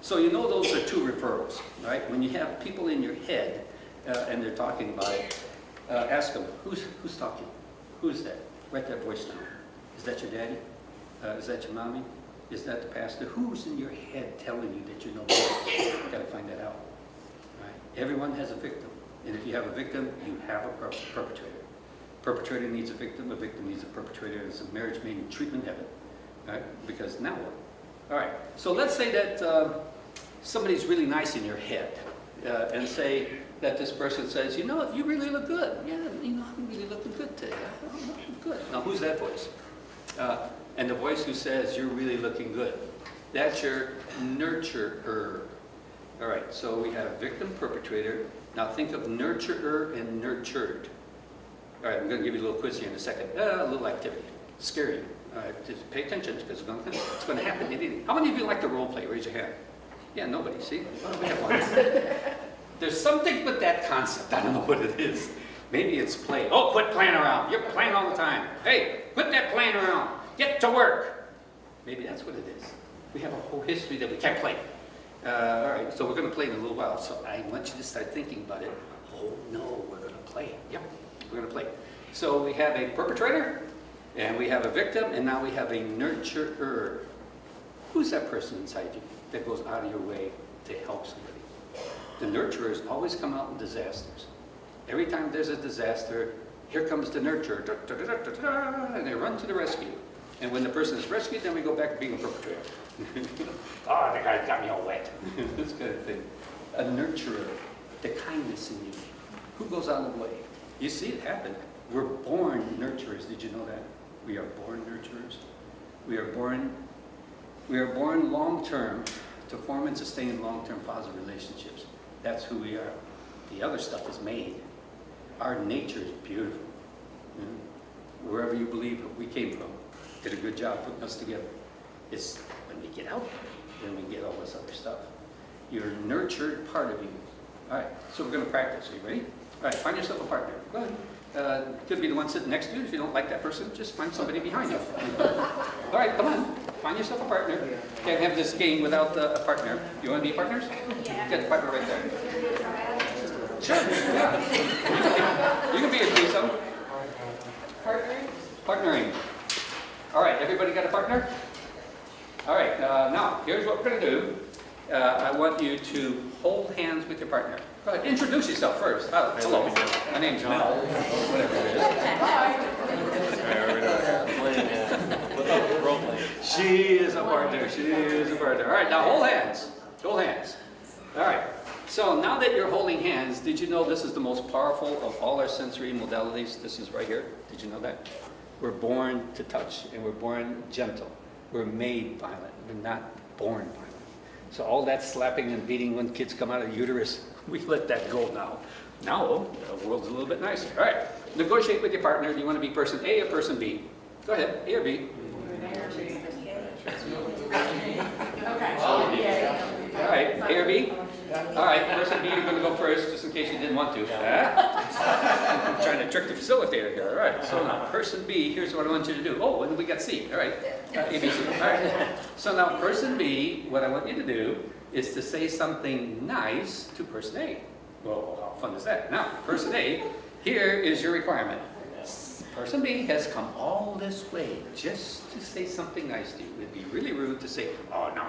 so you know those are 2 referrals, right? When you have people in your head and they're talking about it, ask them, who's talking? Who's that? Write that voice down. Is that your daddy? Is that your mommy? Is that the pastor? Who's in your head telling you that you know better? You've got to find that out. Right? Everyone has a victim. And if you have a victim, you have a perpetrator. Perpetrator needs a victim needs a perpetrator. It's a marriage made in treatment heaven. Right? Because now what? All right, so let's say that somebody's really nice in your head and say that this person says, you know, you really look good. Yeah, you know, I'm really looking good today. I'm looking good. Now, who's that voice? And the voice who says, you're really looking good. That's your nurturer. All right, so we have victim, perpetrator. Now think of nurturer and nurtured. All right, I'm going to give you a little quiz here in a second. A little activity. Scare you. All right, just pay attention because it's going to happen. How many of you like to role play? Raise your hand. Yeah, nobody. See? Well, we have one. There's something with that concept. I don't know what it is. Maybe it's play. Oh, quit playing around. You're playing all the time. Hey, quit that playing around. Get to work. Maybe that's what it is. We have a whole history that we can't play. All right, so we're going to play in a little while. So I want you to start thinking about it. Oh, no, we're going to play. Yep, we're going to play. So we have a perpetrator, and we have a victim, and now we have a nurturer. Who's that person inside you that goes out of your way to help somebody? The nurturers always come out in disasters. Every time there's a disaster, here comes the nurturer, and they run to the rescue. And when the person is rescued, then we go back to being a perpetrator. Oh, the guy got me all wet. This kind of thing. A nurturer, the kindness in you. Who goes out of the way? You see it happen. We're born nurturers. Did you know that? We are born nurturers. We are born long-term to form and sustain long-term positive relationships. That's who we are. The other stuff is made. Our nature is beautiful. Wherever you believe we came from, did a good job putting us together. It's when we get out there, then we get all this other stuff. You're a nurtured part of you. All right, so we're going to practice. Are you ready? All right, find yourself a partner. Go ahead. Could be the one sitting next to you. If you don't like that person, just find somebody behind you. All right, come on. Find yourself a partner. Can't have this game without a partner. You want to be partners? Yeah. Get the partner right there. Sure. Yeah. You can be a threesome. Partnering? Partnering. All right, everybody got a partner? All right, now, here's what we're going to do. I want you to hold hands with your partner. Go ahead, introduce yourself first. Oh, hello. My name's Mel. Whatever it is. She is a partner. She is a partner. All right, now hold hands. Hold hands. All right. So now that you're holding hands, did you know this is the most powerful of all our sensory modalities? This is right here. Did you know that? We're born to touch, and we're born gentle. We're made violent. We're not born violent. So all that slapping and beating when kids come out of the uterus, we let that go now. Now, the world's a little bit nicer. All right, negotiate with your partner. Do you want to be person A or person B? Go ahead, A or B. All right, A or B? All right, person B, you're going to go first, just in case you didn't want to. I'm trying to trick the facilitator here. All right, so now person B, here's what I want you to do. Oh, and then we got C. All right, A, B, C. All right. So now person B, what I want you to do is to say something nice to person A. Well, how fun is that? Now, person A, here is your requirement. Person B has come all this way just to say something nice to you. It'd be really rude to say, "Oh no,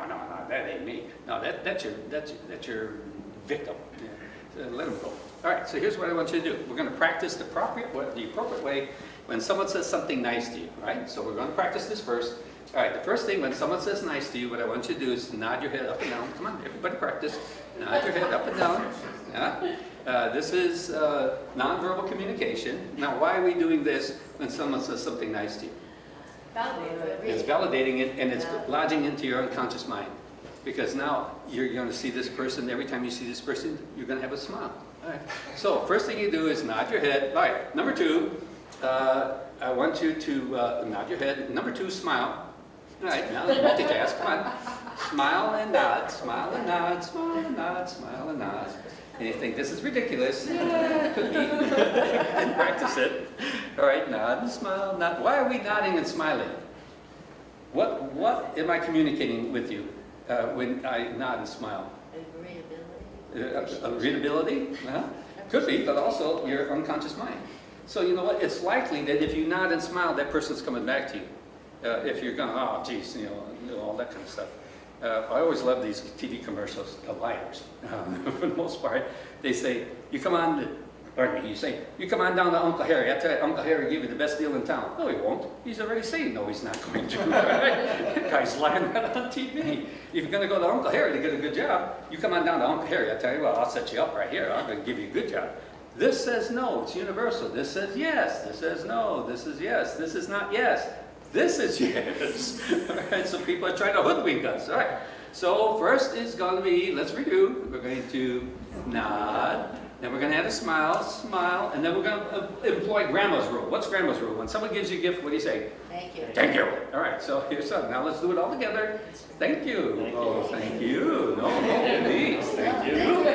that ain't me." No, that's your victim. Yeah. So let him go. All right. So here's what I want you to do. We're going to practice the appropriate way when someone says something nice to you. Right. So we're going to practice this first. All right. The first thing when someone says nice to you, what I want you to do is nod your head up and down. Come on, everybody, practice. Nod your head up and down. Yeah. This is nonverbal communication. Now, why are we doing this when someone says something nice to you? It's validating it, and it's lodging into your unconscious mind. Because now you're going to see this person, every time you see this person, you're going to have a smile. All right. So, first thing you do is nod your head. All right, number two, I want you to nod your head. Number two, smile. All right, now multitask, come on. Smile and nod, smile and nod, smile and nod, smile and nod. And you think, this is ridiculous. Yeah, could be. Didn't practice it. All right, nod and smile, nod. Why are we nodding and smiling? What am I communicating with you when I nod and smile? Readability? Could be, but also your unconscious mind. So you know what? It's likely that if you nod and smile, that person's coming back to you. If you're going, oh, geez, you know, all that kind of stuff. I always love these TV commercials, the liars. For the most part, they say, you come on down to Uncle Harry. I tell you, Uncle Harry give you the best deal in town. No, he won't. He's already saying no, he's not going to. That guy's lying right on TV. If you're going to go to Uncle Harry to get a good job, you come on down to Uncle Harry. I tell you what, I'll set you up right here. I'm going to give you a good job. This says no, it's universal. This says yes. This says no. This is yes. This is not yes. This is yes. All right, so people are trying to hoodwink us. All right. So first is going to be, let's redo. We're going to nod. Then we're going to add a smile, and then we're going to employ Grandma's rule. What's Grandma's rule? When someone gives you a gift, what do you say? Thank you. Thank you. All right, so here's something. Now let's do it all together. Thank you. Oh, thank you. No, please. Thank you.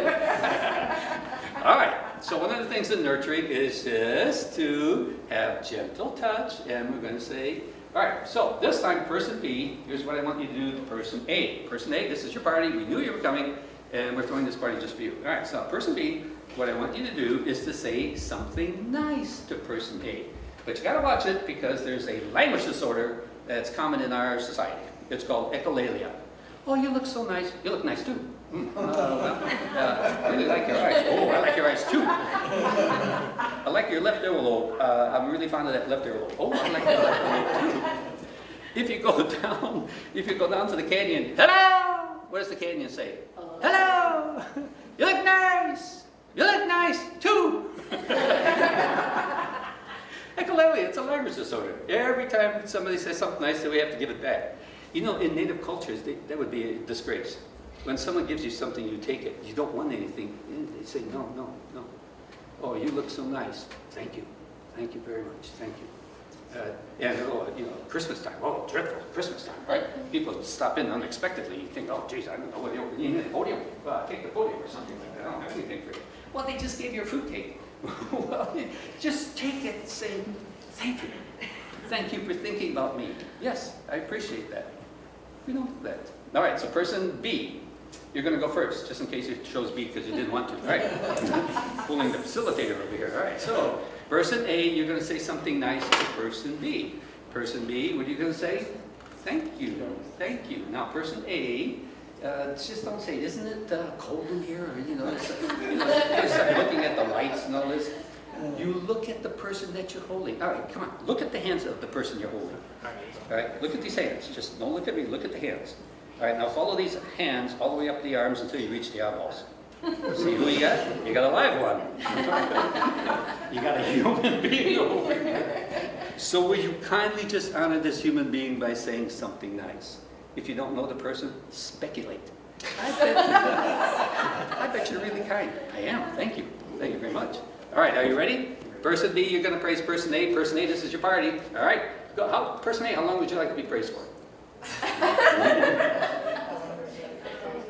All right, so one of the things in nurturing is just to have gentle touch, and we're going to say, all right, so this time, person B, here's what I want you to do to person A. Person A, this is your party. We knew you were coming, and we're throwing this party just for you. All right, so person B, what I want you to do is to say something nice to person A. But you got to watch it because there's a language disorder that's common in our society. It's called echolalia. Oh, you look so nice. You look nice too. I really like your eyes. Oh, I like your eyes too. I like your left earlobe. I'm really fond of that left earlobe. Oh, I like your left earlobe too. If you go down to the canyon, hello! What does the canyon say? Hello! You look nice! You look nice too! Echolalia, it's a language disorder. Every time somebody says something nice, we have to give it back. You know, in native cultures, that would be a disgrace. When someone gives you something, you take it. You don't want anything. They say, no, no, no. Oh, you look so nice. Thank you. Thank you very much. Thank you. Christmas time. Oh, dreadful. Christmas time, right? People stop in unexpectedly. You think, oh, geez, I don't know whether you need a podium. Take the podium or something like that. I don't have anything for you. Well, they just gave you a fruitcake. Well, just take it and say, thank you. Thank you for thinking about me. Yes, I appreciate that. We don't do that. All right, so person B. You're going to go first, just in case you chose B because you didn't want to. All right. Fooling the facilitator over here. All right, so person A, you're going to say something nice to person B. Person B, what are you going to say? Thank you. Thank you. Now, person A, just don't say, isn't it cold in here? Or, start looking at the lights and all this. You look at the person that you're holding. All right, come on. Look at the hands of the person you're holding. All right, look at these hands. Just don't look at me. Look at the hands. All right, now follow these hands all the way up the arms until you reach the eyeballs. See who you got? You got a live one. You got a human being over here. So will you kindly just honor this human being by saying something nice? If you don't know the person, speculate. I bet you're really kind. I am. Thank you. Thank you very much. All right, are you ready? Person B, you're going to praise person A. Person A, this is your party. All right. Go, person A, how long would you like to be praised for?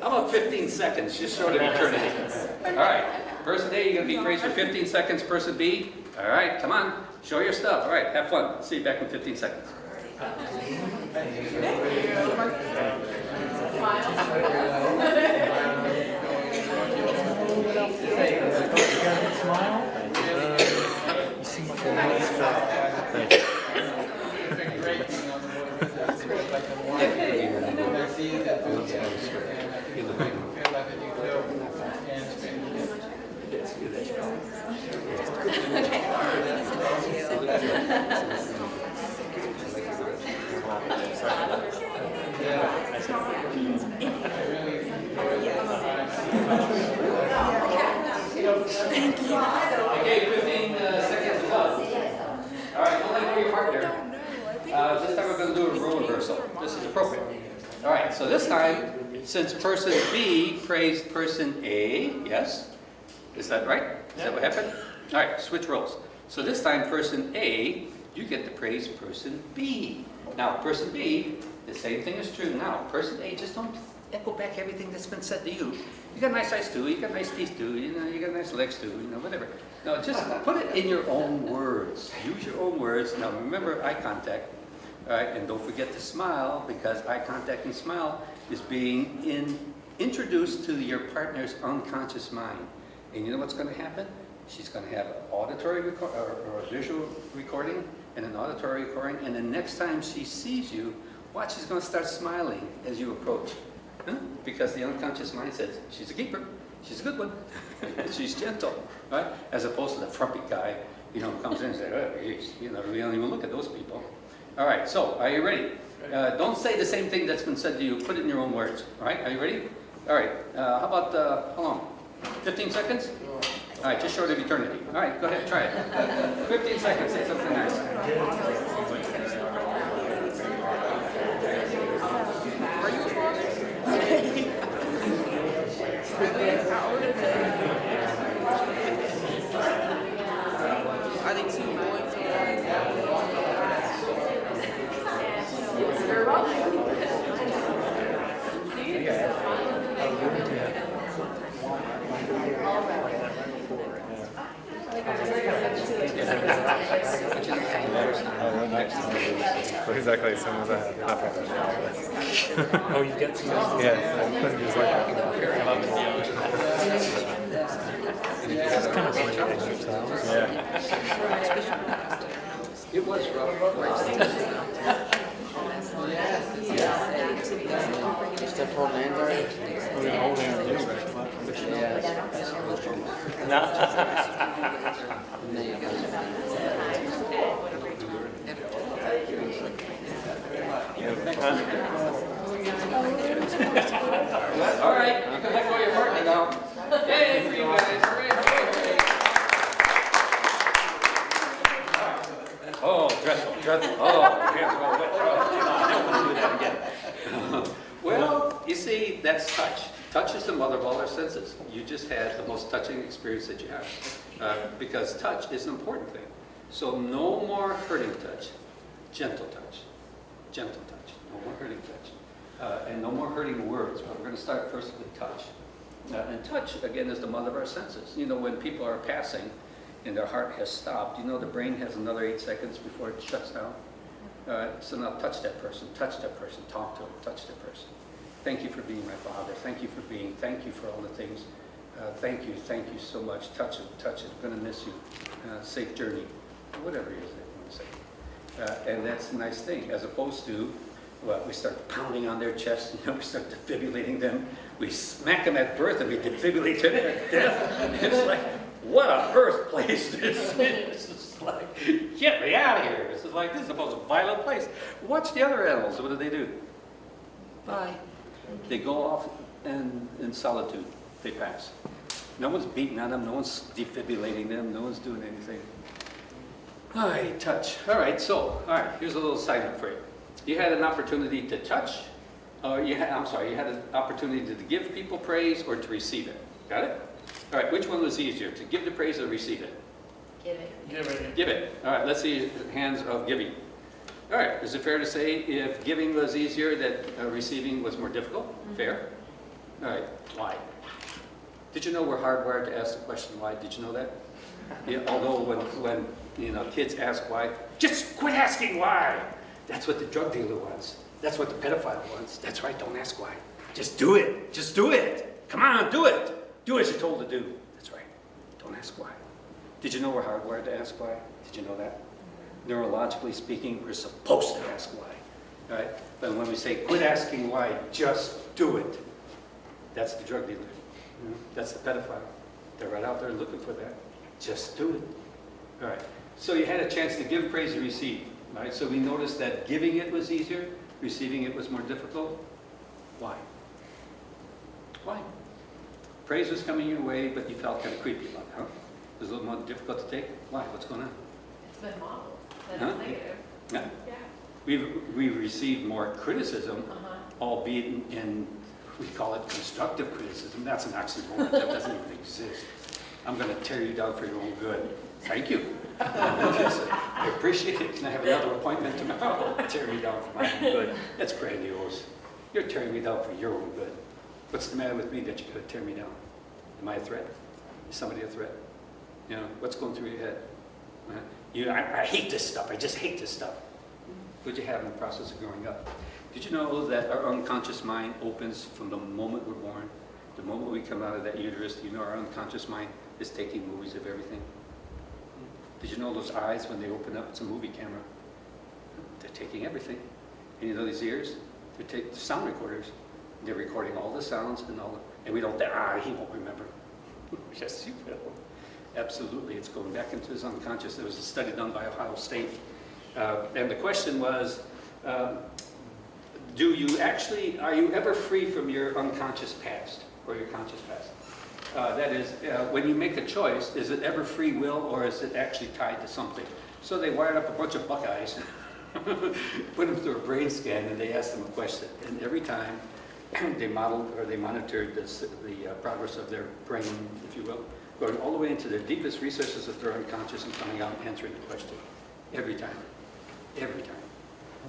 How about 15 seconds, just short of eternity? All right. Person A, you're going to be praised for 15 seconds. Person B, all right, come on. Show your stuff. All right, have fun. See you back in 15 seconds. Okay, 15 seconds left. All right, don't let go of your partner. This time we're going to do a role reversal. This is appropriate. All right, so this time, since person B praised person A, yes? Is that right? Is that what happened? All right, switch roles. So this time, person A, you get to praise person B. Now, person B, the same thing is true now. Person A, just don't echo back everything that's been said to you. You got nice eyes too, you got nice teeth too, you got nice legs too, whatever. No, just put it in your own words. Use your own words. Now, remember eye contact. All right, and don't forget to smile, because eye contact and smile is being introduced to your partner's unconscious mind. And you know what's going to happen? She's going to have an auditory or a visual recording and an auditory recording, and the next time she sees you, watch, she's going to start smiling as you approach. Huh? Because the unconscious mind says, she's a keeper, she's a good one, she's gentle, right? As opposed to the frumpy guy, who comes in and says, oh, geez, we don't even look at those people. All right, so are you ready? Don't say the same thing that's been said to you. Put it in your own words. All right, are you ready? All right, how about, how long? 15 seconds? All right, just short of eternity. All right, go ahead, try it. 15 seconds, say something nice. Are you a father? How old is it? Are they two boys Exactly, as soon as I have nothing. Oh, you get some? Yeah, just like It's kind of funny. yeah. It was rough. Step hold hands already? All right, you can let go of your partner now. Yay for you guys. Hooray, hooray, hooray. Oh, dreadful, dreadful. Oh, hands are all wet. Oh, I don't want to do that again. Well, you see, that's touch. Touch is the mother of all our senses. You just had the most touching experience that you have. Because touch is an important thing. So no more hurting touch, gentle touch. Gentle touch, no more hurting touch. And no more hurting words, but we're going to start first with touch. And touch, again, is the mother of our senses. When people are passing and their heart has stopped, the brain has another 8 seconds before it shuts down. So now touch that person, talk to them, touch that person. Thank you for being my father. Thank you for all the things. Thank you so much. Touch it. I'm going to miss you. Safe journey. Whatever it is that you want to say. And that's a nice thing, as opposed to, we start pounding on their chest, we start defibrillating them. We smack them at birth and we defibrillate them at death. It's like, what a birthplace this is. It's like, get me out of here. This is the most violent place. Watch the other animals. What do? Bye. They go off in solitude. They pass. No one's beating on them. No one's defibrillating them. No one's doing anything. All right, touch. All right, so, all right, here's a little assignment for you. You had an opportunity to touch, or you had an opportunity to give people praise or to receive it. Got it? All right, which one was easier, to give the praise or receive it? Give it. Give it. All right, let's see hands of giving. All right, is it fair to say if giving was easier, that receiving was more difficult? Fair? All right, why? Did you know we're hardwired to ask the question why? Did you know that? Yeah, although when kids ask why, just quit asking why. That's what the drug dealer wants. That's what the pedophile wants. That's right, don't ask why. Just do it. Just do it. Come on, do it. Do as you're told to do. That's right. Don't ask why. Did you know we're hardwired to ask why? Did you know that? Neurologically speaking, we're supposed to ask why. Right? But when we say quit asking why, just do it. That's the drug dealer. That's the pedophile. They're right out there looking for that. Just do it. All right. So you had a chance to give praise and receive. Right? So we noticed that giving it was easier, receiving it was more difficult. Why? Why? Praise was coming your way, but you felt kind of creepy about it, huh? It was a little more difficult to take. Why? What's going on? It's been modeled. That Huh? it's negative. Yeah. Yeah. We've received more criticism, Uh-huh. albeit in, we call it constructive criticism. That's an oxymoron. That doesn't even exist. I'm going to tear you down for your own good. Thank you. I appreciate it. Can I have another appointment tomorrow? Tear me down for my own good. That's grandiose. You're tearing me down for your own good. What's the matter with me that you're going to tear me down? Am I a threat? Is somebody a threat? What's going through your head? I hate this stuff. I just hate this stuff. What did you have in the process of growing up? Did you know that our unconscious mind opens from the moment we're born? The moment we come out of that uterus, our unconscious mind is taking movies of everything. Did you know those eyes, when they open up, it's a movie camera. They're taking everything. And you know these ears? They're taking sound recorders. They're recording all the sounds and we don't, he won't remember. Yes, you will. Absolutely, it's going back into his unconscious. There was a study done by Ohio State. And the question was, are you ever free from your unconscious past or your conscious past? That is, when you make a choice, is it ever free will or is it actually tied to something? So they wired up a bunch of Buckeyes, put them through a brain scan, and they asked them a question. And every time they monitored the progress of their brain, if you will, going all the way into the deepest recesses of their unconscious and coming out and answering the question. Every time. Every time.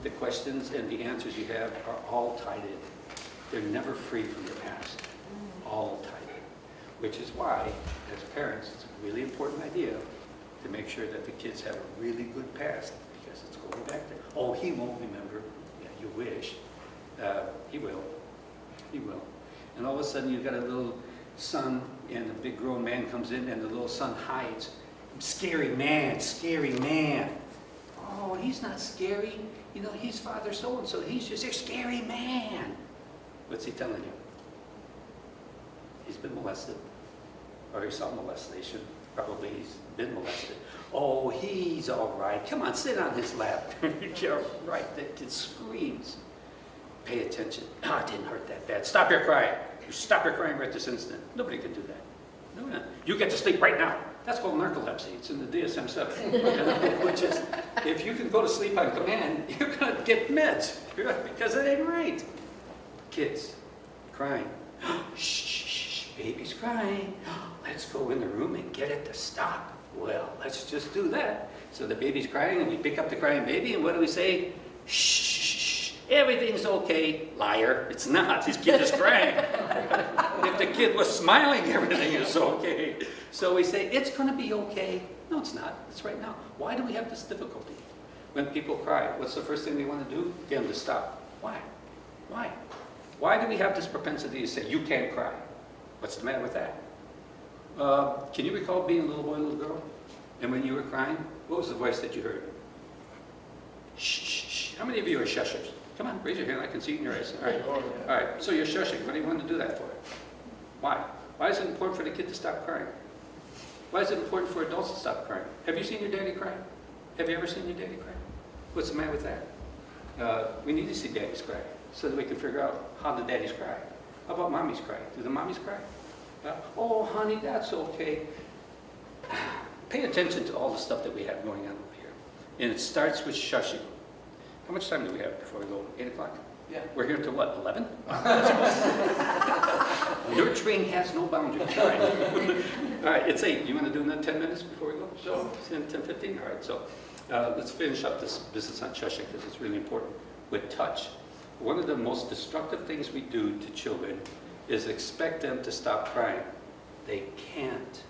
The questions and the answers you have are all tied in. They're never free from your past. All tied in. Which is why, as parents, it's a really important idea to make sure that the kids have a really good past, because it's going back there. Oh, he won't remember. Yeah, you wish. He will. He will. And all of a sudden you've got a little son and a big grown man comes in and the little son hides. Scary man, scary man. Oh, he's not scary. He's father so-and-so. He's just a scary man. What's he telling you? He's been molested. Or he saw molestation. Probably he's been molested. Oh, he's all right. Come on, sit on his lap. You're right. That kid screams. Pay attention. It didn't hurt that bad. Stop your crying. You stop your crying right this instant. Nobody can do that. No. You get to sleep right now. That's called narcolepsy. It's in the DSM-7. Which is, if you can go to sleep on command, you're going to get meds. Because it ain't right. Kids, crying. Shh, baby's crying. Let's go in the room and get it to stop. Well, let's just do that. So the baby's crying, and we pick up the crying baby, and what do we say? Shh, everything's okay. Liar, it's not. This kid is crying. If the kid was smiling, everything is okay. So we say, it's going to be okay. No, it's not. It's right now. Why do we have this difficulty? When people cry, what's the first thing we want to do? Get them to stop. Why? Why? Why do we have this propensity to say, you can't cry? What's the matter with that? Can you recall being a little boy, little girl? And when you were crying, what was the voice that you heard? Shh, shh, shh. How many of you are shushers? Come on, raise your hand. I can see it in your eyes. All right. All right. So you're shushing. What do you want to do that for? Why? Why is it important for the kid to stop crying? Why is it important for adults to stop crying? Have you seen your daddy cry? Have you ever seen your daddy cry? What's the matter with that? We need to see daddies cry so that we can figure out how the daddies cry. How about mommies cry? Do the mommies cry? Oh, honey, that's okay. Pay attention to all the stuff that we have going on over here. And it starts with shushing. How much time do we have before we go? 8 o'clock? Yeah. We're here till what, 11? Nurturing has no boundaries. All right. All right, it's 8. You want to do another 10 minutes before we go? Sure. 10, 15? All right, so let's finish up this business on shushing because it's really important. With touch, one of the most destructive things we do to children is expect them to stop crying. They can't.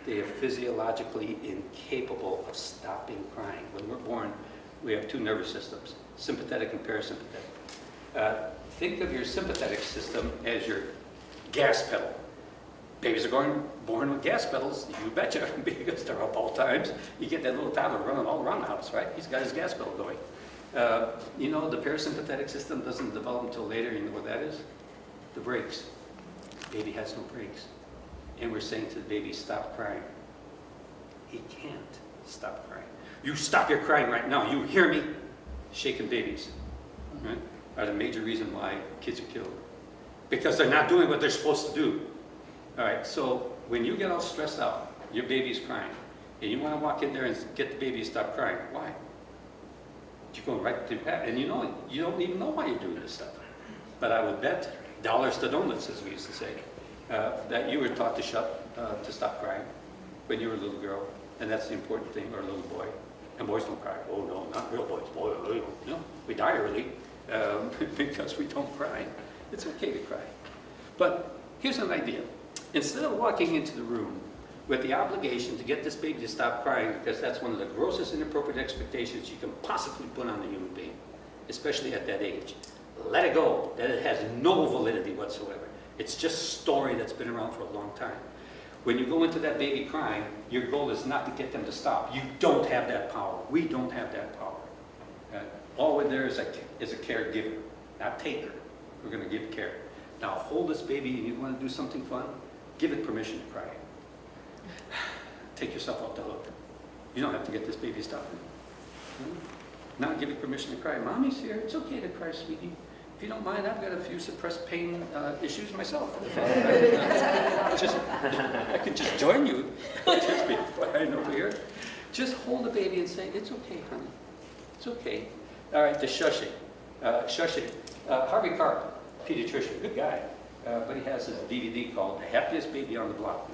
They are physiologically incapable of stopping crying. When we're born, we have 2 nervous systems, sympathetic and parasympathetic. Think of your sympathetic system as your gas pedal. Babies are born with gas pedals, you betcha, because they're up all times. You get that little toddler running all around the house, right? He's got his gas pedal going. You know, the parasympathetic system doesn't develop until later. You know what that is? The brakes. Baby has no brakes. And we're saying to the baby, stop crying. He can't stop crying. You stop your crying right now. You hear me? Shaking babies, right, are the major reason why kids are killed. Because they're not doing what they're supposed to do. All right, so when you get all stressed out, your baby's crying, and you want to walk in there and get the baby to stop crying, why? You're going right to that, and you know, you don't even know why you're doing this stuff. But I would bet dollars to donuts, as we used to say, that you were taught to stop crying when you were a little girl, and that's the important thing, or a little boy. And boys don't cry. Oh no, not real boys. Boy, no, we die early because we don't cry. It's okay to cry. But here's an idea. Instead of walking into the room with the obligation to get this baby to stop crying, because that's one of the grossest inappropriate expectations you can possibly put on a human being, especially at that age. Let it go, that it has no validity whatsoever. It's just a story that's been around for a long time. When you go into that baby crying, your goal is not to get them to stop. You don't have that power. We don't have that power. All we're there is a caregiver, not taker. We're going to give care. Now hold this baby and you want to do something fun, give it permission to cry. Take yourself off the hook. You don't have to get this baby to stop it. Now give it permission to cry. Mommy's here. It's okay to cry, sweetie. If you don't mind, I've got a few suppressed pain issues myself. I could just join you. Just be fine over here. Just hold the baby and say, it's okay, honey. It's okay. All right, the shushing. Shushing. Harvey Karp, pediatrician, good guy, but he has this DVD called The Happiest Baby on the Block.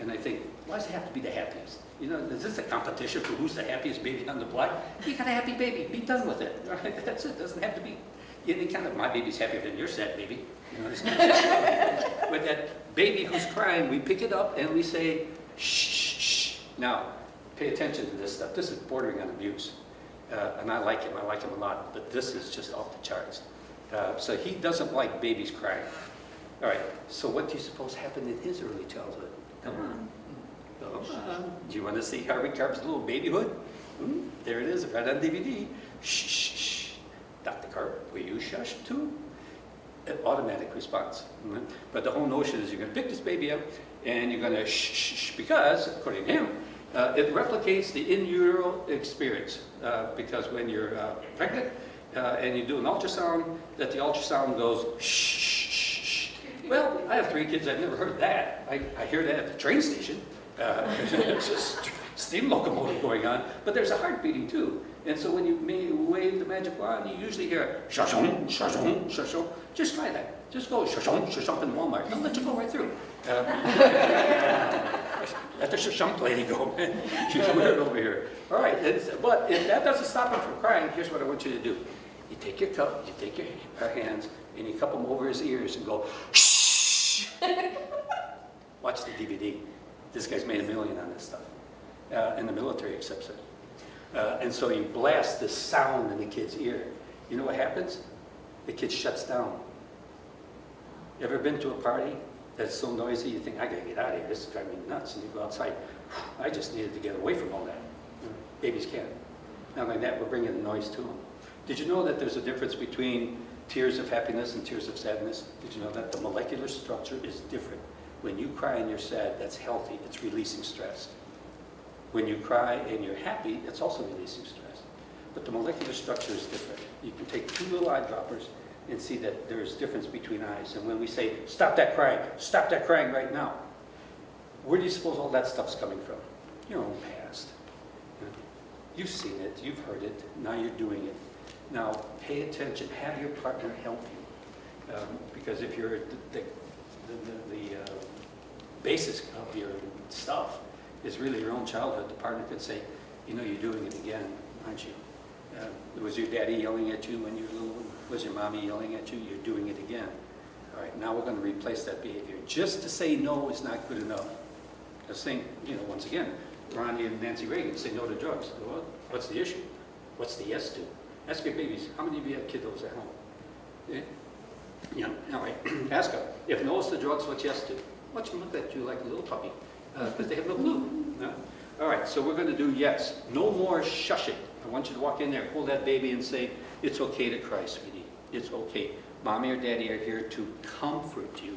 And I think, why does it have to be the happiest? You know, is this a competition for who's the happiest baby on the block? You got a happy baby, be done with it. All right, that's it, doesn't have to be any kind of, my baby's happier than your sad baby. You know, with that baby who's crying, we pick it up and we say, shh, shh, shh. Now, pay attention to this stuff. This is bordering on abuse. And I like him a lot, but this is just off the charts. So he doesn't like babies crying. All right, so what do you suppose happened in his early childhood? Come on. Do you want to see Harvey Karp's little babyhood? There it is, right on DVD. Shh, shh, shh. Dr. Karp, will you shush too? An automatic response. But the whole notion is you're going to pick this baby up and you're going to shh, shh, shh, because, according to him, it replicates the in utero experience. Because when you're pregnant and you do an ultrasound, that the ultrasound goes shh, shh, shh, shh. Well, I have 3 kids, I've never heard that. I hear that at the train station. It's just steam locomotive going on, but there's a heart beating too. And so when you wave the magic wand, you usually hear shashong, shashong, shashong. Just try that. Just go shashong, shashong in Walmart. They'll let you go right through. Let the shashong lady go. She's weird over here. All right, but if that doesn't stop him from crying, here's what I want you to do. You take your cup, you take your hands, and you cup them over his ears and go shh. Watch the DVD. This guy's made $1 million on this stuff. And the military accepts it. And so you blast this sound in the kid's ear. You know what happens? The kid shuts down. You ever been to a party that's so noisy you think, I gotta get out of here, this is driving me nuts, and you go outside, I just needed to get away from all that. Babies can't. Not like that, we're bringing the noise to them. Did you know that there's a difference between tears of happiness and tears of sadness? Did you know that the molecular structure is different? When you cry and you're sad, that's healthy, it's releasing stress. When you cry and you're happy, it's also releasing stress. But the molecular structure is different. You can take 2 little eyedroppers and see that there is difference between eyes. And when we say, stop that crying right now, where do you suppose all that stuff's coming from? Your own past. You've seen it, you've heard it, now you're doing it. Now, pay attention, have your partner help you. Because if you're the basis of your stuff is really your own childhood, the partner could say, you know, you're doing it again, aren't you? Was your daddy yelling at you when you were little? Was your mommy yelling at you? You're doing it again. All right, now we're going to replace that behavior. Just to say no is not good enough. The same, you know, once again, Ronnie and Nancy Reagan say no to drugs. Well, what's the issue? What's the yes to? Ask your babies, how many of you have kiddos at home? Yeah? Yeah, all right, ask them. If no is to drugs, what's yes to? Watch them look at you like a little puppy, because they have no clue. No? All right, so we're going to do yes. No more shushing. I want you to walk in there, hold that baby and say, it's okay to cry, sweetie. It's okay. Mommy or daddy are here to comfort you,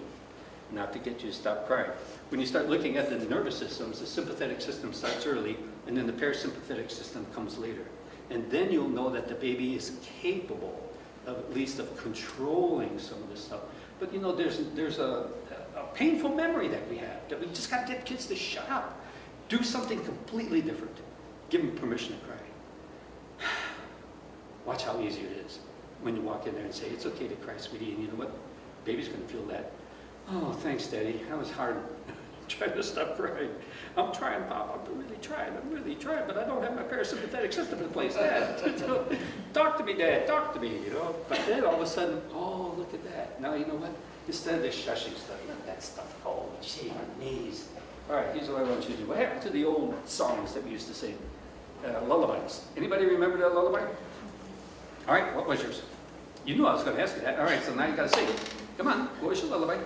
not to get you to stop crying. When you start looking at the nervous systems, the sympathetic system starts early, and then the parasympathetic system comes later. And then you'll know that the baby is capable of at least of controlling some of this stuff. But you know, there's a painful memory that we have, that we just got to get kids to shut up. Do something completely different. Give them permission to cry. Watch how easy it is when you walk in there and say, it's okay to cry, sweetie, and you know what? Baby's going to feel that. Oh, thanks, Daddy. That was hard trying to stop crying. I'm trying, Pop. I'm really trying, but I don't have my parasympathetic system in place. Dad, talk to me, Dad, talk to me, you know. But then all of a sudden, oh, look at that. Now, you know what? Instead of this shushing stuff, let that stuff go. Shave your knees. All right, here's what I want you to do. What happened to the old songs that we used to sing? Lullabies. Anybody remember that lullaby? All right, what was yours? You knew I was going to ask you that. All right, so now you got to sing it. Come on, what was your lullaby?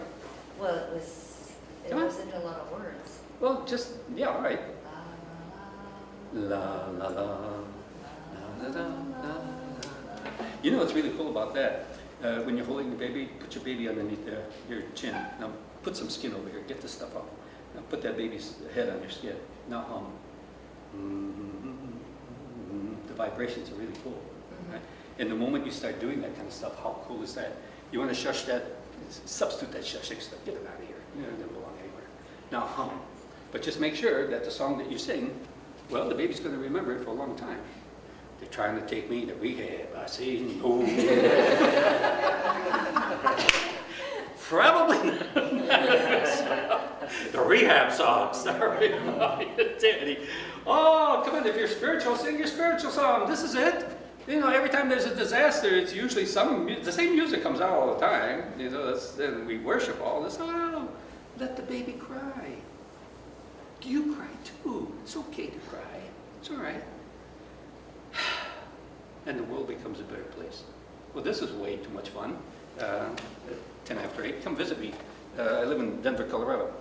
Well, it Come on. wasn't a lot of words. Well, just, yeah, all right. La, La, la, la, la, la, la, la. You know what's really cool about that? When you're holding the baby, put your baby underneath your chin. Now, put some skin over here. Get this stuff up. Now, put that baby's head on your skin. Now, the vibrations are really cool. Right? And the moment you start doing that kind of stuff, how cool is that? You want to shush that, substitute that shushing stuff, get it out of here. You know, it doesn't belong anywhere. Now hum. But just make sure that the song that you sing, well, the baby's going to remember it for a long time. They're trying to take me to rehab. I say no. Probably not. The rehab song. Sorry, Daddy. Oh, come on, if you're spiritual, sing your spiritual song. This is it. You know, every time there's a disaster, it's usually the same music comes out all the time. You know, and we worship all this. Oh, let the baby cry. Do you cry too? It's okay to cry. It's all right. And the world becomes a better place. Well, this is way too much fun. 10 after 8, come visit me. I live in Denver, Colorado.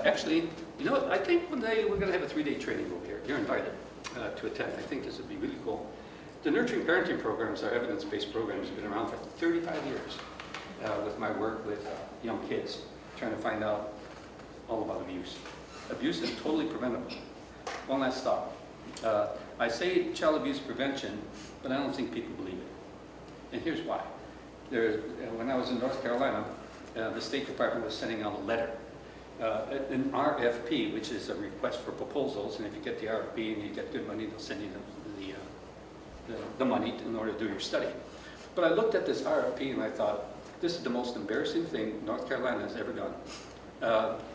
Actually, you know what? I think one day we're going to have a 3-day training over here. You're invited to attend. I think this would be really cool. The Nurturing Parenting programs are evidence-based programs. Have been around for 35 years with my work with young kids, trying to find out all about abuse. Abuse is totally preventable. One last thought. I say child abuse prevention, but I don't think people believe it. And here's why. When I was in North Carolina, the State Department was sending out a letter, an RFP, which is a request for proposals, and if you get the RFP and you get good money, they'll send you the money in order to do your study. But I looked at this RFP and I thought, this is the most embarrassing thing North Carolina has ever done.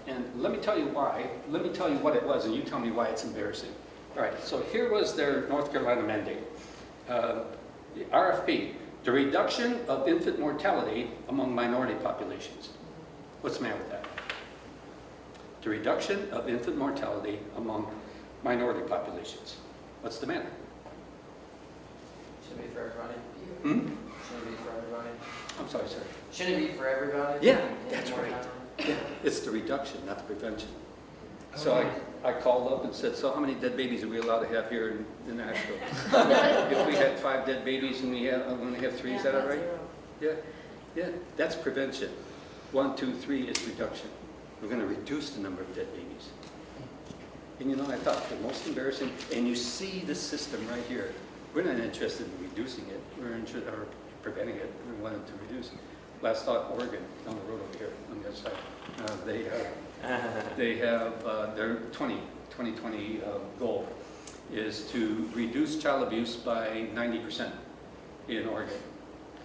And let me tell you why. Let me tell you what it was, and you tell me why it's embarrassing. All right, so here was their North Carolina mandate. The RFP, the reduction of infant mortality among minority populations. What's the matter with that? The reduction of infant mortality among minority populations. What's the matter? Should be for everybody. Hmm? Should be for everybody. I'm sorry, sir. Should it be for everybody? Yeah, that's right. Yeah, it's the reduction, not the prevention. So I called up and said, so how many dead babies are we allowed to have here in Nashville? If we had 5 dead babies and we only have 3, is that all right? Yeah, that's prevention. 1, 2, 3 is reduction. We're going to reduce the number of dead babies. And you know, I thought the most embarrassing, and you see the system right here. We're not interested in reducing it, we're interested in preventing it. We want it to reduce. Last thought, Oregon, down the road over here on the other side. They have their 2020 goal is to reduce child abuse by 90% in Oregon.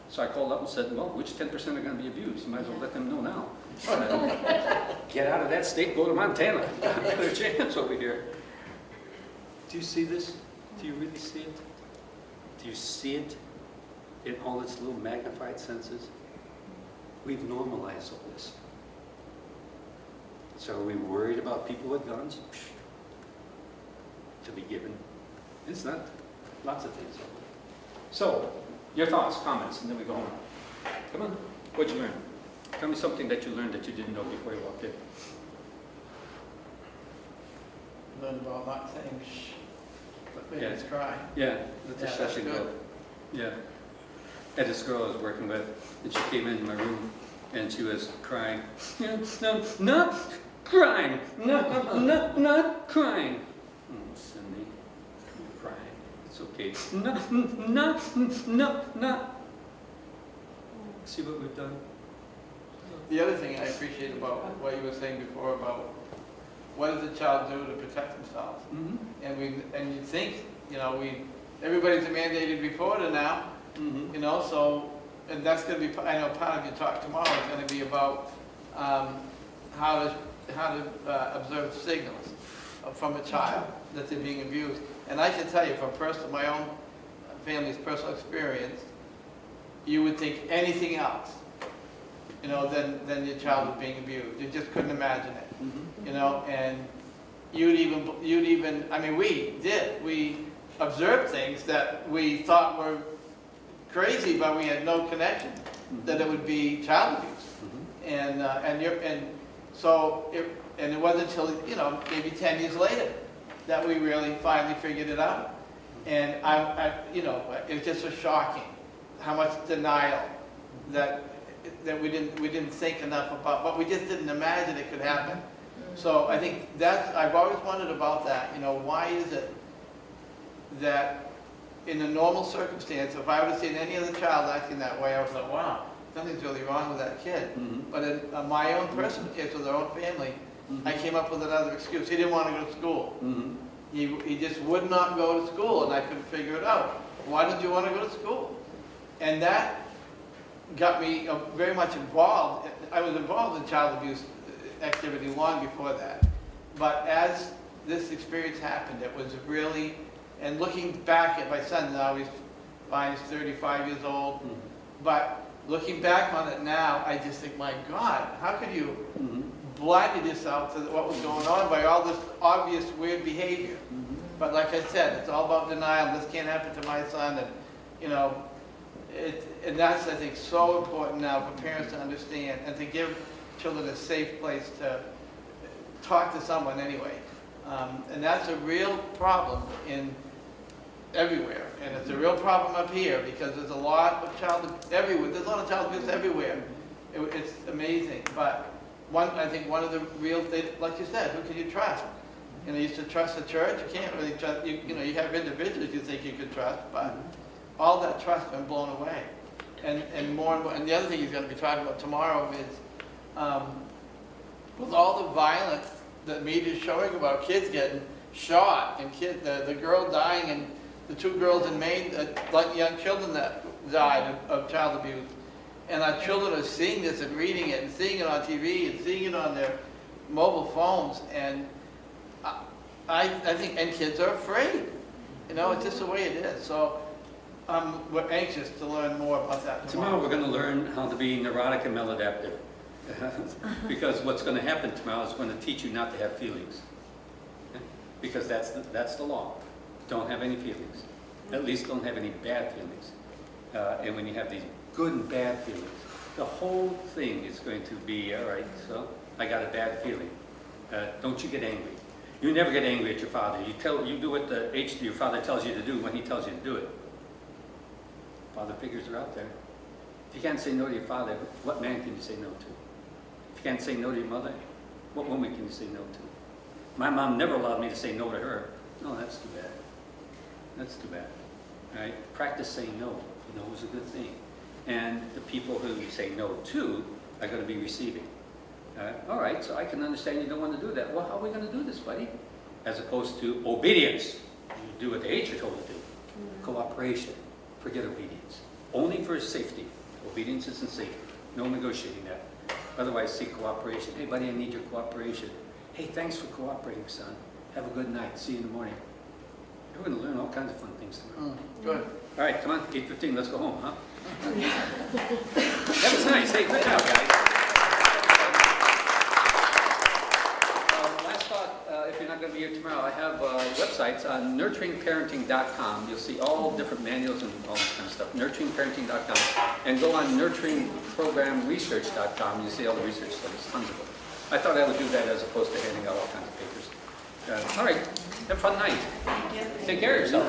So I called up and said, well, which 10% are going to be abused? You might as well let them know now. Get out of that state, go to Montana. Better chance over here. Do you see this? Do you really see it? Do you see it in all its little magnified senses? We've normalized all this. So are we worried about people with guns? To be given. It's not. Lots of things. So, your thoughts, comments, and then we go home. Come on. What'd you learn? Tell me something that you learned that you didn't know before you walked in. Learned about not saying shh, but babies cry. Yeah, let the Yeah, that's shushing go. good. Yeah. I had this girl I was working with, and she came into my room, and she was crying. No, not crying. Not crying. Oh, Cindy, you're crying. It's okay. No. See what we've done? The other thing I appreciate about what you were saying before about what does a child do to protect themselves? Mm-hmm. And you think, everybody's a mandated reporter now, Mm-hmm. so, and that's going to be, I know part of your talk tomorrow is going to be about how to observe signals from a child that they're being abused. And I can tell you from my own family's personal experience, you would think anything else, than your child was being abused. You just couldn't imagine it, Mm-hmm. and you'd even, we observed things that we thought were crazy, but we had no connection that it would be child abuse. Mm-hmm. And it wasn't until, maybe 10 years later that we really finally figured it out. And it just was shocking how much denial that we didn't think enough about, but we just didn't imagine it could happen. So I think I've always wondered about that, why is it that in a normal circumstance, if I would have seen any other child acting that way, I was like, wow, something's really wrong with that kid. Mm-hmm. But in my own personal case with our own family, Mm-hmm. I came up with another excuse. He didn't want to go to school. Mm-hmm. He just would not go to school, and I couldn't figure it out. Why did you want to go to school? And that got me very much involved. I was involved in child abuse activity long before that. But as this experience happened, it was really, and looking back at my son now, he's 35 years old, Mm-hmm. but looking back on it now, I just think, my God, how could you Mm-hmm. blinded yourself to what was going on by all this obvious weird behavior? Mm-hmm. But like I said, it's all about denial. This can't happen to my son, and that's, I think, so important now for parents to understand and to give children a safe place to talk to someone anyway. And that's a real problem everywhere, and it's a real problem up here because there's a lot of child abuse everywhere. There's a lot of child abuse everywhere. It's amazing, but I think one of the real things, like you said, who can you trust? You used to trust the church. You can't really trust. You have individuals you think you could trust, but all that trust has been blown away. And more and more. And the other thing he's going to be talking about tomorrow is, with all the violence that media is showing about kids getting shot and the girl dying and the 2 girls in Maine, like young children that died of child abuse. And our children are seeing this and reading it and seeing it on TV and seeing it on their mobile phones. And I think, and kids are afraid. It's just the way it is. So we're anxious to learn more about that Tomorrow we're going to learn how to be neurotic and maladaptive. Because what's going to happen tomorrow is going to teach you not to have feelings. Because that's the law. Don't have any feelings. At least don't have any bad feelings. And when you have these good and bad feelings, the whole thing is going to be, all right, so I got a bad feeling. Don't you get angry. You never get angry at your father. You do what your father tells you to do when he tells you to do it. Father figures are out there. If you can't say no to your father, what man can you say no to? If you can't say no to your mother, what woman can you say no to? My mom never allowed me to say no to her. No, that's too bad. That's too bad. All right? Practice saying no. No is a good thing. And the people who you say no to are going to be receiving. All right, so I can understand you don't want to do that. Well, how are we going to do this, buddy? As opposed to obedience. You do what the age you're told to do. Cooperation, forget obedience. Only for safety. Obedience isn't safe. No negotiating that. Otherwise, seek cooperation. Hey, buddy, I need your cooperation. Hey, thanks for cooperating, son. Have a good night. See you in the morning. You're going to learn all kinds of fun things tomorrow. Good. All right, come on, 8:15, let's go home, huh? That was nice. Hey, good job, guys. Last thought, if you're not going to be here tomorrow, I have websites on nurturingparenting.com. You'll see all different manuals and all this kind of stuff. Nurturingparenting.com. And go on nurturingprogramresearch.com. You'll see all the research studies, tons of them. I thought I would do that as opposed to handing out all kinds of papers. All right, have a fun night. Take care of yourself.